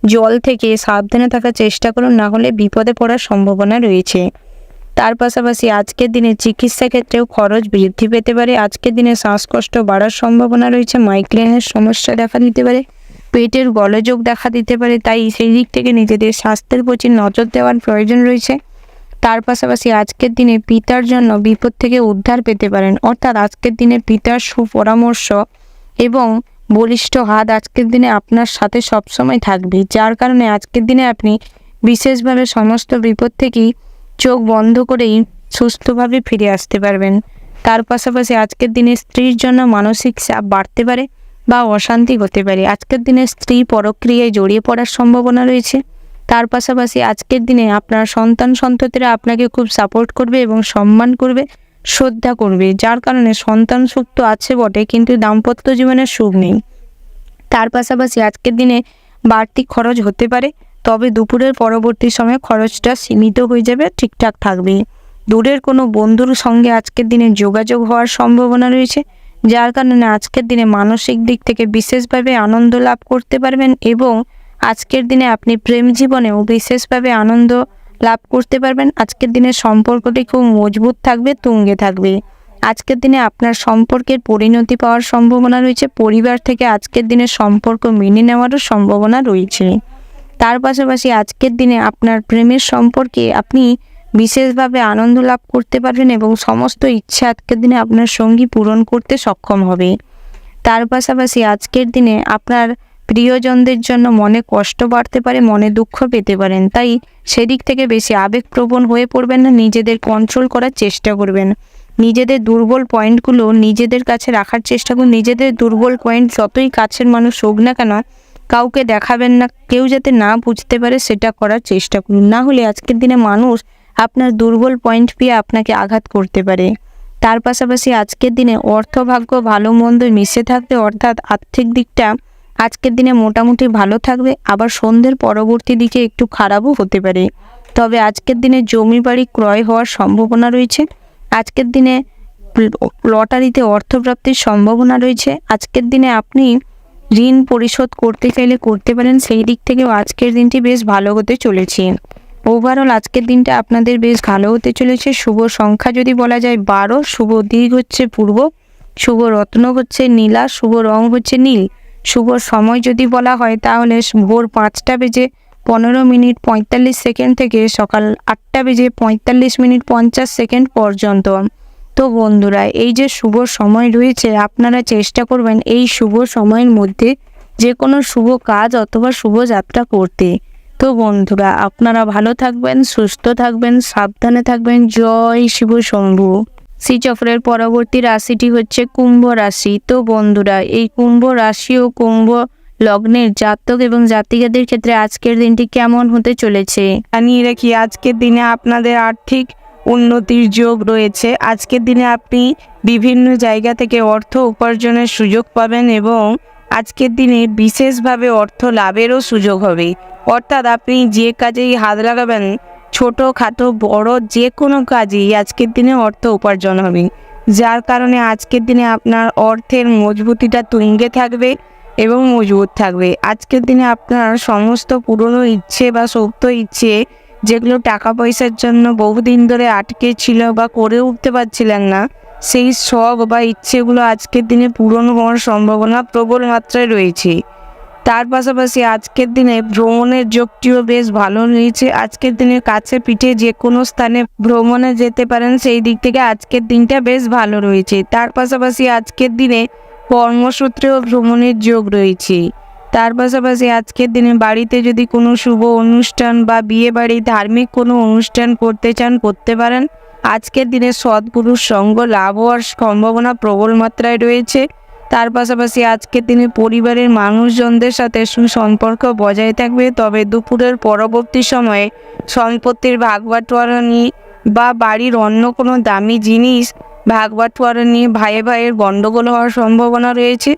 জল থেকে সাবধানে থাকার চেষ্টা করুন, না হলে বিপদে পড়ার সম্ভাবনা রয়েছে। তার পাশাপাশি আজকের দিনে চিকিৎসা ক্ষেত্রেও খরচ বৃদ্ধি পেতে পারে। আজকের দিনে শ্বাসকষ্ট বাড়ার সম্ভাবনা রয়েছে, মাইগ্রেনের সমস্যা দেখা দিতে পারে, পেটের গোলযোগ দেখা দিতে পারে। তাই সেই দিক থেকে নিজেদের স্বাস্থ্যের প্রতি নজর দেওয়ার প্রয়োজন রয়েছে। তার পাশাপাশি আজকের দিনে পিতার জন্য বিপদ থেকে উদ্ধার পেতে পারেন, অর্থাৎ আজকের দিনে পিতার সুপরামর্শ এবং বলিষ্ঠ হাত আজকের দিনে আপনার সাথে সবসময় থাকবে, যার কারণে আজকের দিনে আপনি বিশেষভাবে সমস্ত বিপদ থেকেই চোখ বন্ধ করেই সুস্থভাবে ফিরে আসতে পারবেন। তার পাশাপাশি আজকের দিনে স্ত্রীর জন্য মানসিক চাপ বাড়তে পারে বা অশান্তি হতে পারে। আজকের দিনে স্ত্রী পরক্রিয়ায় জড়িয়ে পড়ার সম্ভাবনা রয়েছে। তার পাশাপাশি আজকের দিনে আপনার সন্ততিরা আপনাকে খুব সাপোর্ট করবে এবং সম্মান করবে, শ্রদ্ধা করবে, যার কারণে সন্তান সুখ তো আছে বটে, কিন্তু দাম্পত্য জীবনে সুখ নেই। তার পাশাপাশি আজকের দিনে বাড়তি খরচ হতে পারে, তবে দুপুরের পরবর্তী সময়ে খরচটা সীমিত হয়ে যাবে, ঠিকঠাক থাকবে। দূরের কোনো বন্ধুর সঙ্গে আজকের দিনে যোগাযোগ হওয়ার সম্ভাবনা রয়েছে, যার কারণে আজকের দিনে মানসিক দিক থেকে বিশেষভাবে আনন্দ লাভ করতে পারবেন এবং আজকের দিনে আপনি প্রেম জীবনেও বিশেষভাবে আনন্দ লাভ করতে পারবেন। আজকের দিনে সম্পর্কটি খুব মজবুত থাকবে, তুঙ্গে থাকবে। আজকের দিনে আপনার সম্পর্কের পরিণতি পাওয়ার সম্ভাবনা রয়েছে, পরিবার থেকে আজকের দিনে সম্পর্ক মেনে নেওয়ারও সম্ভাবনা রয়েছে। তার পাশাপাশি আজকের দিনে আপনার প্রেমের সম্পর্কে আপনি বিশেষভাবে আনন্দ লাভ করতে পারবেন এবং সমস্ত ইচ্ছা আজকের দিনে আপনার সঙ্গী পূরণ করতে সক্ষম হবে। তার পাশাপাশি আজকের দিনে আপনার প্রিয়জনদের জন্য মনে কষ্ট বাড়তে পারে, মনে দুঃখ পেতে পারেন, তাই সেদিক থেকে বেশি আবেগপ্রবণ হয়ে পড়বেন না, নিজেদের কন্ট্রোল করার চেষ্টা করবেন। নিজেদের দুর্বল পয়েন্টগুলো নিজেদের কাছে রাখার চেষ্টা করুন। নিজেদের দুর্বল পয়েন্ট যতই কাছের মানুষ হোক না কেন, কাউকে দেখাবেন না, কেউ যাতে না বুঝতে পারে সেটা করার চেষ্টা করুন, না হলে আজকের দিনে মানুষ আপনার দুর্বল পয়েন্ট পেয়ে আপনাকে আঘাত করতে পারে। তার পাশাপাশি আজকের দিনে অর্থভাগ্য ভালো মন্দ মিশে থাকবে, অর্থাৎ আর্থিক দিকটা আজকের দিনে মোটামুটি ভালো থাকবে, আবার সন্ধ্যের পরবর্তী দিকে একটু খারাপও হতে পারে। তবে আজকের দিনে জমি বাড়ি ক্রয় হওয়ার সম্ভাবনা রয়েছে। আজকের দিনে লটারিতে অর্থপ্রাপ্তির সম্ভাবনা রয়েছে। আজকের দিনে আপনি ঋণ পরিশোধ করতে চাইলে করতে পারেন। সেই দিক থেকেও আজকের দিনটি বেশ ভালো হতে চলেছে। ওভারঅল আজকের দিনটা আপনাদের বেশ ভালো হতে চলেছে। শুভ সংখ্যা যদি বলা যায় 12, শুভ দিক হচ্ছে পূর্ব, শুভ রত্ন হচ্ছে নীলা, শুভ রং হচ্ছে নীল। শুভ সময় যদি বলা হয় তাহলে ভোর 5:15:45 থেকে সকাল 8:45:50 পর্যন্ত। তো বন্ধুরা, এই যে শুভ সময় রয়েছে, আপনারা চেষ্টা করবেন এই শুভ সময়ের মধ্যে যে কোনো শুভ কাজ অথবা শুভ যাত্রা করতে। তো বন্ধুরা, আপনারা ভালো থাকবেন, সুস্থ থাকবেন, সাবধানে থাকবেন। জয় শিব শম্ভু। শ্রীচক্রের পরবর্তী রাশিটি হচ্ছে কুম্ভ রাশি। তো বন্ধুরা, এই কুম্ভ রাশি ও কুম্ভ লগ্নের জাতক এবং জাতিকাদের ক্ষেত্রে আজকের দিনটি কেমন হতে চলেছে জানিয়ে রাখি। আজকের দিনে আপনাদের আর্থিক উন্নতির যোগ রয়েছে। আজকের দিনে আপনি বিভিন্ন জায়গা থেকে অর্থ উপার্জনের সুযোগ পাবেন এবং আজকের দিনে বিশেষভাবে অর্থ লাভেরও সুযোগ হবে। অর্থাৎ আপনি যে কাজেই হাত লাগাবেন, ছোটোখাটো বড় যে কোনো কাজেই আজকের দিনে অর্থ উপার্জন হবে, যার কারণে আজকের দিনে আপনার অর্থের মজবুতিটা তুঙ্গে থাকবে এবং মজবুত থাকবে। আজকের দিনে আপনার সমস্ত পুরনো ইচ্ছে বা সুপ্ত ইচ্ছে, যেগুলো টাকা পয়সার জন্য বহুদিন ধরে আটকে ছিল বা করে উঠতে পারছিলেন না, সেই শখ বা ইচ্ছেগুলো আজকের দিনে পূরণ হওয়ার সম্ভাবনা প্রবল মাত্রায় রয়েছে। তার পাশাপাশি আজকের দিনে ভ্রমণের যোগটিও বেশ ভালো রয়েছে। আজকের দিনে কাছে পিঠে যে কোনো স্থানে ভ্রমণে যেতে পারেন, সেই দিক থেকে আজকের দিনটা বেশ ভালো রয়েছে। তার পাশাপাশি আজকের দিনে কর্মসূত্রেও ভ্রমণের যোগ রয়েছে। তার পাশাপাশি আজকের দিনে বাড়িতে যদি কোনো শুভ অনুষ্ঠান বা বিয়ে বাড়ি, ধার্মিক কোনো অনুষ্ঠান করতে চান, করতে পারেন। আজকের দিনে সৎগুরুর সঙ্গ লাভ হওয়ার সম্ভাবনা প্রবল মাত্রায় রয়েছে। তার পাশাপাশি আজকের দিনে পরিবারের মানুষজনদের সাথে সুসম্পর্ক বজায় থাকবে। তবে দুপুরের পরবর্তী সময়ে সম্পত্তির ভাগবাটোয়ারা নিয়ে বা বাড়ির অন্য কোনো দামি জিনিস ভাগবাটোয়ারা নিয়ে ভাইয়ে ভাইয়ের গণ্ডগোল হওয়ার সম্ভাবনা রয়েছে।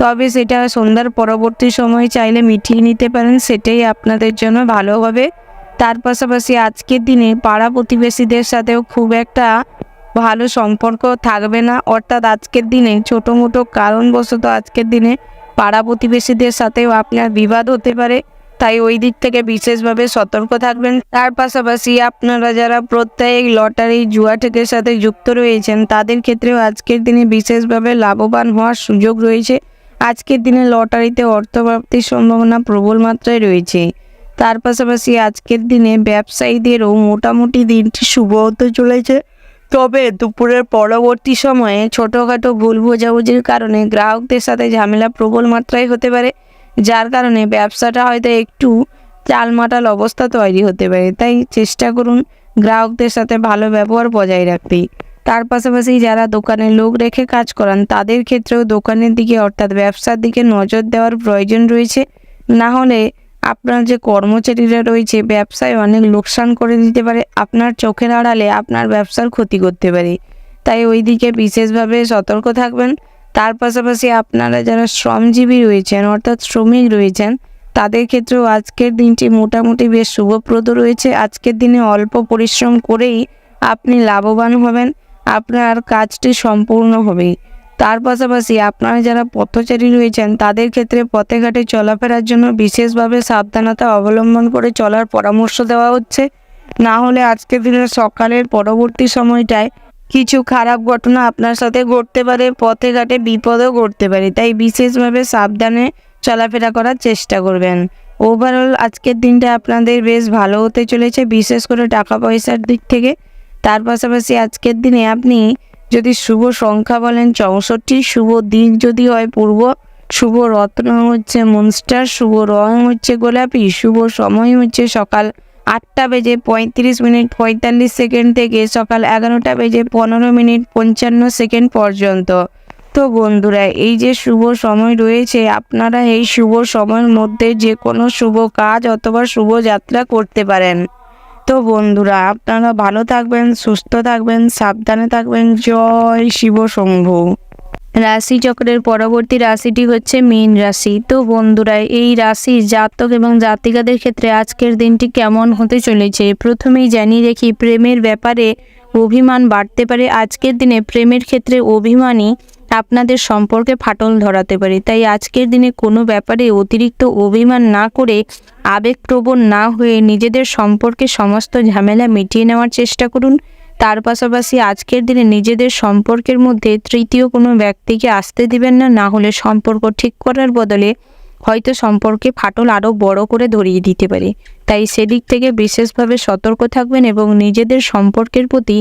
তবে সেটা সন্ধ্যার পরবর্তী সময়ে চাইলে মিটিয়ে নিতে পারেন, সেটাই আপনাদের জন্য ভালো হবে। তার পাশাপাশি আজকের দিনে পাড়া প্রতিবেশীদের সাথেও খুব একটা ভালো সম্পর্ক থাকবে না। অর্থাৎ আজকের দিনে ছোটো মোটো কারণবশত আজকের দিনে পাড়া প্রতিবেশীদের সাথেও আপনার বিবাদ হতে পারে, তাই ওই দিক থেকে বিশেষভাবে সতর্ক থাকবেন। তার পাশাপাশি আপনারা যারা প্রত্যেক লটারি জুয়া ঠেকের সাথে যুক্ত রয়েছেন, তাদের ক্ষেত্রেও আজকের দিনে বিশেষভাবে লাভবান হওয়ার সুযোগ রয়েছে। আজকের দিনে লটারিতে অর্থপ্রাপ্তির সম্ভাবনা প্রবল মাত্রায় রয়েছে। তার পাশাপাশি আজকের দিনে ব্যবসায়ীদেরও মোটামুটি দিনটি শুভ হতে চলেছে। তবে দুপুরের পরবর্তী সময়ে ছোটোখাটো ভুল বোঝাবুঝির কারণে গ্রাহকদের সাথে ঝামেলা প্রবল মাত্রায় হতে পারে, যার কারণে ব্যবসাটা হয়তো একটু টালমাটাল অবস্থা তৈরি হতে পারে। তাই চেষ্টা করুন গ্রাহকদের সাথে ভালো ব্যবহার বজায় রাখতে। তার পাশাপাশি যারা দোকানে লোক রেখে কাজ করান, তাদের ক্ষেত্রেও দোকানের দিকে অর্থাৎ ব্যবসার দিকে নজর দেওয়ার প্রয়োজন রয়েছে। না হলে আপনার যে কর্মচারীরা রয়েছে ব্যবসায় অনেক লোকসান করে দিতে পারে, আপনার চোখের আড়ালে আপনার ব্যবসার ক্ষতি করতে পারে। তাই ওই দিকে বিশেষভাবে সতর্ক থাকবেন। তার পাশাপাশি আপনারা যারা শ্রমজীবী রয়েছেন অর্থাৎ শ্রমিক রয়েছেন, তাদের ক্ষেত্রেও আজকের দিনটি মোটামুটি বেশ শুভপ্রদ রয়েছে। আজকের দিনে অল্প পরিশ্রম করেই আপনি লাভবান হবেন, আপনার কাজটি সম্পূর্ণ হবে। তার পাশাপাশি আপনারা যারা পথচারী রয়েছেন, তাদের ক্ষেত্রে পথে ঘাটে চলাফেরার জন্য বিশেষভাবে সাবধানতা অবলম্বন করে চলার পরামর্শ দেওয়া হচ্ছে। না হলে আজকের দিনের সকালের পরবর্তী সময়টায় কিছু খারাপ ঘটনা আপনার সাথে ঘটতে পারে, পথে ঘাটে বিপদও ঘটতে পারে। তাই বিশেষভাবে সাবধানে চলাফেরা করার চেষ্টা করবেন। ওভারঅল আজকের দিনটা আপনাদের বেশ ভালো হতে চলেছে, বিশেষ করে টাকা পয়সার দিক থেকে। তার পাশাপাশি আজকের দিনে আপনি যদি শুভ সংখ্যা বলেন 64, শুভ দিক যদি হয় পূর্ব, শুভ রত্ন হচ্ছে মনস্টার, শুভ রং হচ্ছে গোলাপি, শুভ সময় হচ্ছে সকাল 8:35:45 থেকে সকাল 11:15:55 পর্যন্ত। তো বন্ধুরা, এই যে শুভ সময় রয়েছে, আপনারা এই শুভ সময়ের মধ্যে যে কোনো শুভ কাজ অথবা শুভ যাত্রা করতে পারেন। তো বন্ধুরা, আপনারা ভালো থাকবেন, সুস্থ থাকবেন, সাবধানে থাকবেন। জয় শিব শম্ভু। রাশিচক্রের পরবর্তী রাশিটি হচ্ছে মীন রাশি। তো বন্ধুরা, এই রাশির জাতক এবং জাতিকাদের ক্ষেত্রে আজকের দিনটি কেমন হতে চলেছে প্রথমেই জানিয়ে রাখি, প্রেমের ব্যাপারে অভিমান বাড়তে পারে। আজকের দিনে প্রেমের ক্ষেত্রে অভিমানী আপনাদের সম্পর্কে ফাটল ধরাতে পারে। তাই আজকের দিনে কোনো ব্যাপারে অতিরিক্ত অভিমান না করে, আবেগপ্রবণ না হয়ে নিজেদের সম্পর্কে সমস্ত ঝামেলা মিটিয়ে নেওয়ার চেষ্টা করুন। তার পাশাপাশি আজকের দিনে নিজেদের সম্পর্কের মধ্যে তৃতীয় কোনো ব্যক্তিকে আসতে দিবেন না, না হলে সম্পর্ক ঠিক করার বদলে হয়তো সম্পর্কে ফাটল আরও বড় করে ধরিয়ে দিতে পারে। তাই সেদিক থেকে বিশেষভাবে সতর্ক থাকবেন এবং নিজেদের সম্পর্কের প্রতি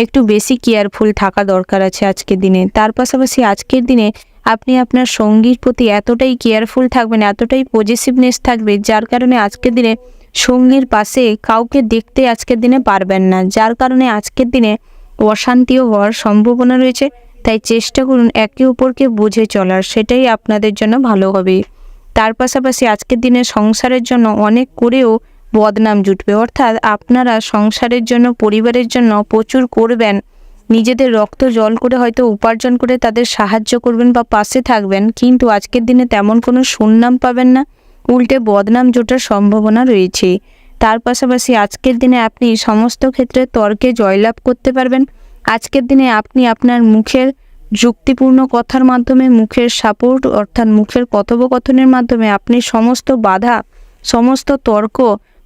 একটু বেশি কেয়ারফুল থাকা দরকার আছে আজকের দিনে। তার পাশাপাশি আজকের দিনে আপনি আপনার সঙ্গীর প্রতি এতটাই কেয়ারফুল থাকবেন, এতটাই পজিটিভনেস থাকবে, যার কারণে আজকের দিনে সঙ্গীর পাশে কাউকে দেখতে আজকের দিনে পারবেন না, যার কারণে আজকের দিনে অশান্তিও হওয়ার সম্ভাবনা রয়েছে। তাই চেষ্টা করুন একে অপরকে বুঝে চলার, সেটাই আপনাদের জন্য ভালো হবে। তার পাশাপাশি আজকের দিনে সংসারের জন্য অনেক করেও বদনাম জুটবে, অর্থাৎ আপনারা সংসারের জন্য, পরিবারের জন্য প্রচুর করবেন, নিজেদের রক্ত জল করে হয়তো উপার্জন করে তাদের সাহায্য করবেন বা পাশে থাকবেন, কিন্তু আজকের দিনে তেমন কোনো সুনাম পাবেন না, উল্টে বদনাম জোটার সম্ভাবনা রয়েছে। তার পাশাপাশি আজকের দিনে আপনি সমস্ত ক্ষেত্রে তর্কে জয়লাভ করতে পারবেন। আজকের দিনে আপনি আপনার মুখের যুক্তিপূর্ণ কথার মাধ্যমে, মুখের সাপোর্ট অর্থাৎ মুখের কথোপকথনের মাধ্যমে আপনি সমস্ত বাধা, সমস্ত তর্ক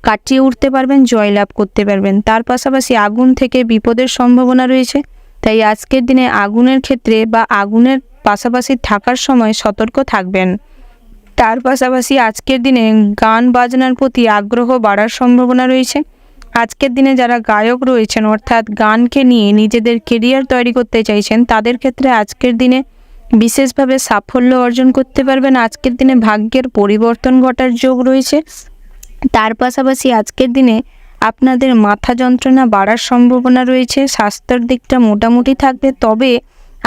কাটিয়ে উঠতে পারবেন, জয়লাভ করতে পারবেন। তার পাশাপাশি আগুন থেকে বিপদের সম্ভাবনা রয়েছে, তাই আজকের দিনে আগুনের ক্ষেত্রে বা আগুনের পাশাপাশি থাকার সময় সতর্ক থাকবেন। তার পাশাপাশি আজকের দিনে গান বাজনার প্রতি আগ্রহ বাড়ার সম্ভাবনা রয়েছে। আজকের দিনে যারা গায়ক রয়েছেন, অর্থাৎ গানকে নিয়ে নিজেদের কেরিয়ার তৈরি করতে চাইছেন, তাদের ক্ষেত্রে আজকের দিনে বিশেষভাবে সাফল্য অর্জন করতে পারবেন। আজকের দিনে ভাগ্যের পরিবর্তন ঘটার যোগ রয়েছে। তার পাশাপাশি আজকের দিনে আপনাদের মাথা যন্ত্রণা বাড়ার সম্ভাবনা রয়েছে। স্বাস্থ্যের দিকটা মোটামুটি থাকবে, তবে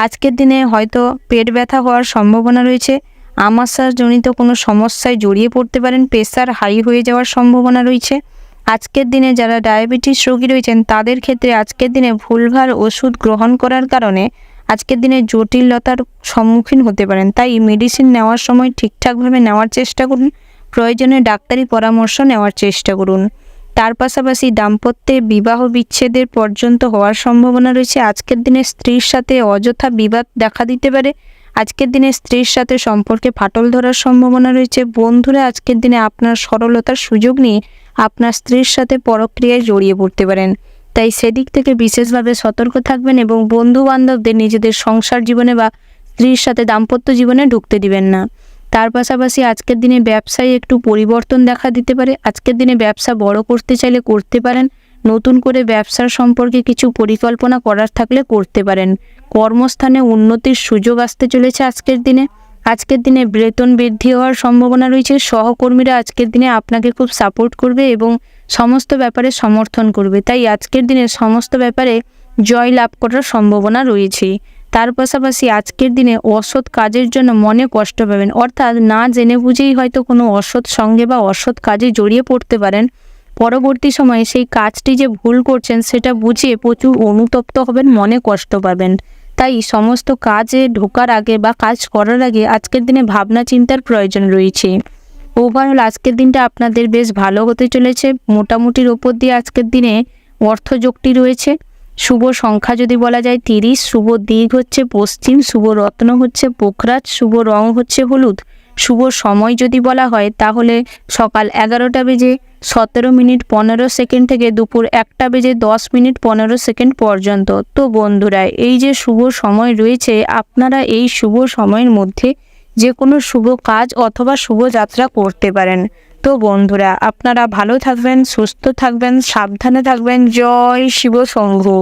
আজকের দিনে হয়তো পেট ব্যথা হওয়ার সম্ভাবনা রয়েছে, আমাশাজনিত কোনো সমস্যায় জড়িয়ে পড়তে পারেন, প্রেশার হাই হয়ে যাওয়ার সম্ভাবনা রয়েছে। আজকের দিনে যারা ডায়াবেটিস রোগী রয়েছেন, তাদের ক্ষেত্রে আজকের দিনে ভুলভাল ওষুধ গ্রহণ করার কারণে আজকের দিনে জটিলতার সম্মুখীন হতে পারেন। তাই মেডিসিন নেওয়ার সময় ঠিকঠাকভাবে নেওয়ার চেষ্টা করুন, প্রয়োজনে ডাক্তারি পরামর্শ নেওয়ার চেষ্টা করুন। তার পাশাপাশি দাম্পত্যে বিবাহ বিচ্ছেদের পর্যন্ত হওয়ার সম্ভাবনা রয়েছে। আজকের দিনে স্ত্রীর সাথে অযথা বিবাদ দেখা দিতে পারে। আজকের দিনে স্ত্রীর সাথে সম্পর্কে ফাটল ধরার সম্ভাবনা রয়েছে। বন্ধুরা আজকের দিনে আপনার সরলতার সুযোগ নিয়ে আপনার স্ত্রীর সাথে পরক্রিয়ায় জড়িয়ে পড়তে পারেন, তাই সেদিক থেকে বিশেষভাবে সতর্ক থাকবেন এবং বন্ধু বান্ধবদের নিজেদের সংসার জীবনে বা স্ত্রীর সাথে দাম্পত্য জীবনে ঢুকতে দিবেন না। তার পাশাপাশি আজকের দিনে ব্যবসায় একটু পরিবর্তন দেখা দিতে পারে। আজকের দিনে ব্যবসা বড় করতে চাইলে করতে পারেন, নতুন করে ব্যবসার সম্পর্কে কিছু পরিকল্পনা করার থাকলে করতে পারেন। কর্মস্থানে উন্নতির সুযোগ আসতে চলেছে আজকের দিনে। আজকের দিনে বেতন বৃদ্ধি হওয়ার সম্ভাবনা রয়েছে। সহকর্মীরা আজকের দিনে আপনাকে খুব সাপোর্ট করবে এবং সমস্ত ব্যাপারে সমর্থন করবে, তাই আজকের দিনে সমস্ত ব্যাপারে জয় লাভ করার সম্ভাবনা রয়েছে। তার পাশাপাশি আজকের দিনে অসৎ কাজের জন্য মনে কষ্ট পাবেন, অর্থাৎ না জেনে বুঝেই হয়তো কোনো অসৎ সঙ্গে বা অসৎ কাজে জড়িয়ে পড়তে পারেন। পরবর্তী সময়ে সেই কাজটি যে ভুল করছেন সেটা বুঝে প্রচুর অনুতপ্ত হবেন, মনে কষ্ট পাবেন। তাই সমস্ত কাজে ঢোকার আগে বা কাজ করার আগে আজকের দিনে ভাবনা চিন্তার প্রয়োজন রয়েছে। ওভারঅল আজকের দিনটা আপনাদের বেশ ভালো হতে চলেছে। মোটামুটির ওপর দিয়ে আজকের দিনে অর্থযোগটি রয়েছে। শুভ সংখ্যা যদি বলা যায় 30, শুভ দিক হচ্ছে পশ্চিম, শুভ রত্ন হচ্ছে পোখরাজ, শুভ রং হচ্ছে হলুদ। শুভ সময় যদি বলা হয় তাহলে সকাল 11টা বেজে 17 মিনিট 15 সেকেন্ড থেকে দুপুর 1টা বেজে 10 মিনিট 15 সেকেন্ড পর্যন্ত। তো বন্ধুরা, এই যে শুভ সময় রয়েছে, আপনারা এই শুভ সময়ের মধ্যে যে কোনো শুভ কাজ অথবা শুভ যাত্রা করতে পারেন। তো বন্ধুরা, আপনারা ভালো থাকবেন, সুস্থ থাকবেন, সাবধানে থাকবেন। জয় শিব শম্ভু।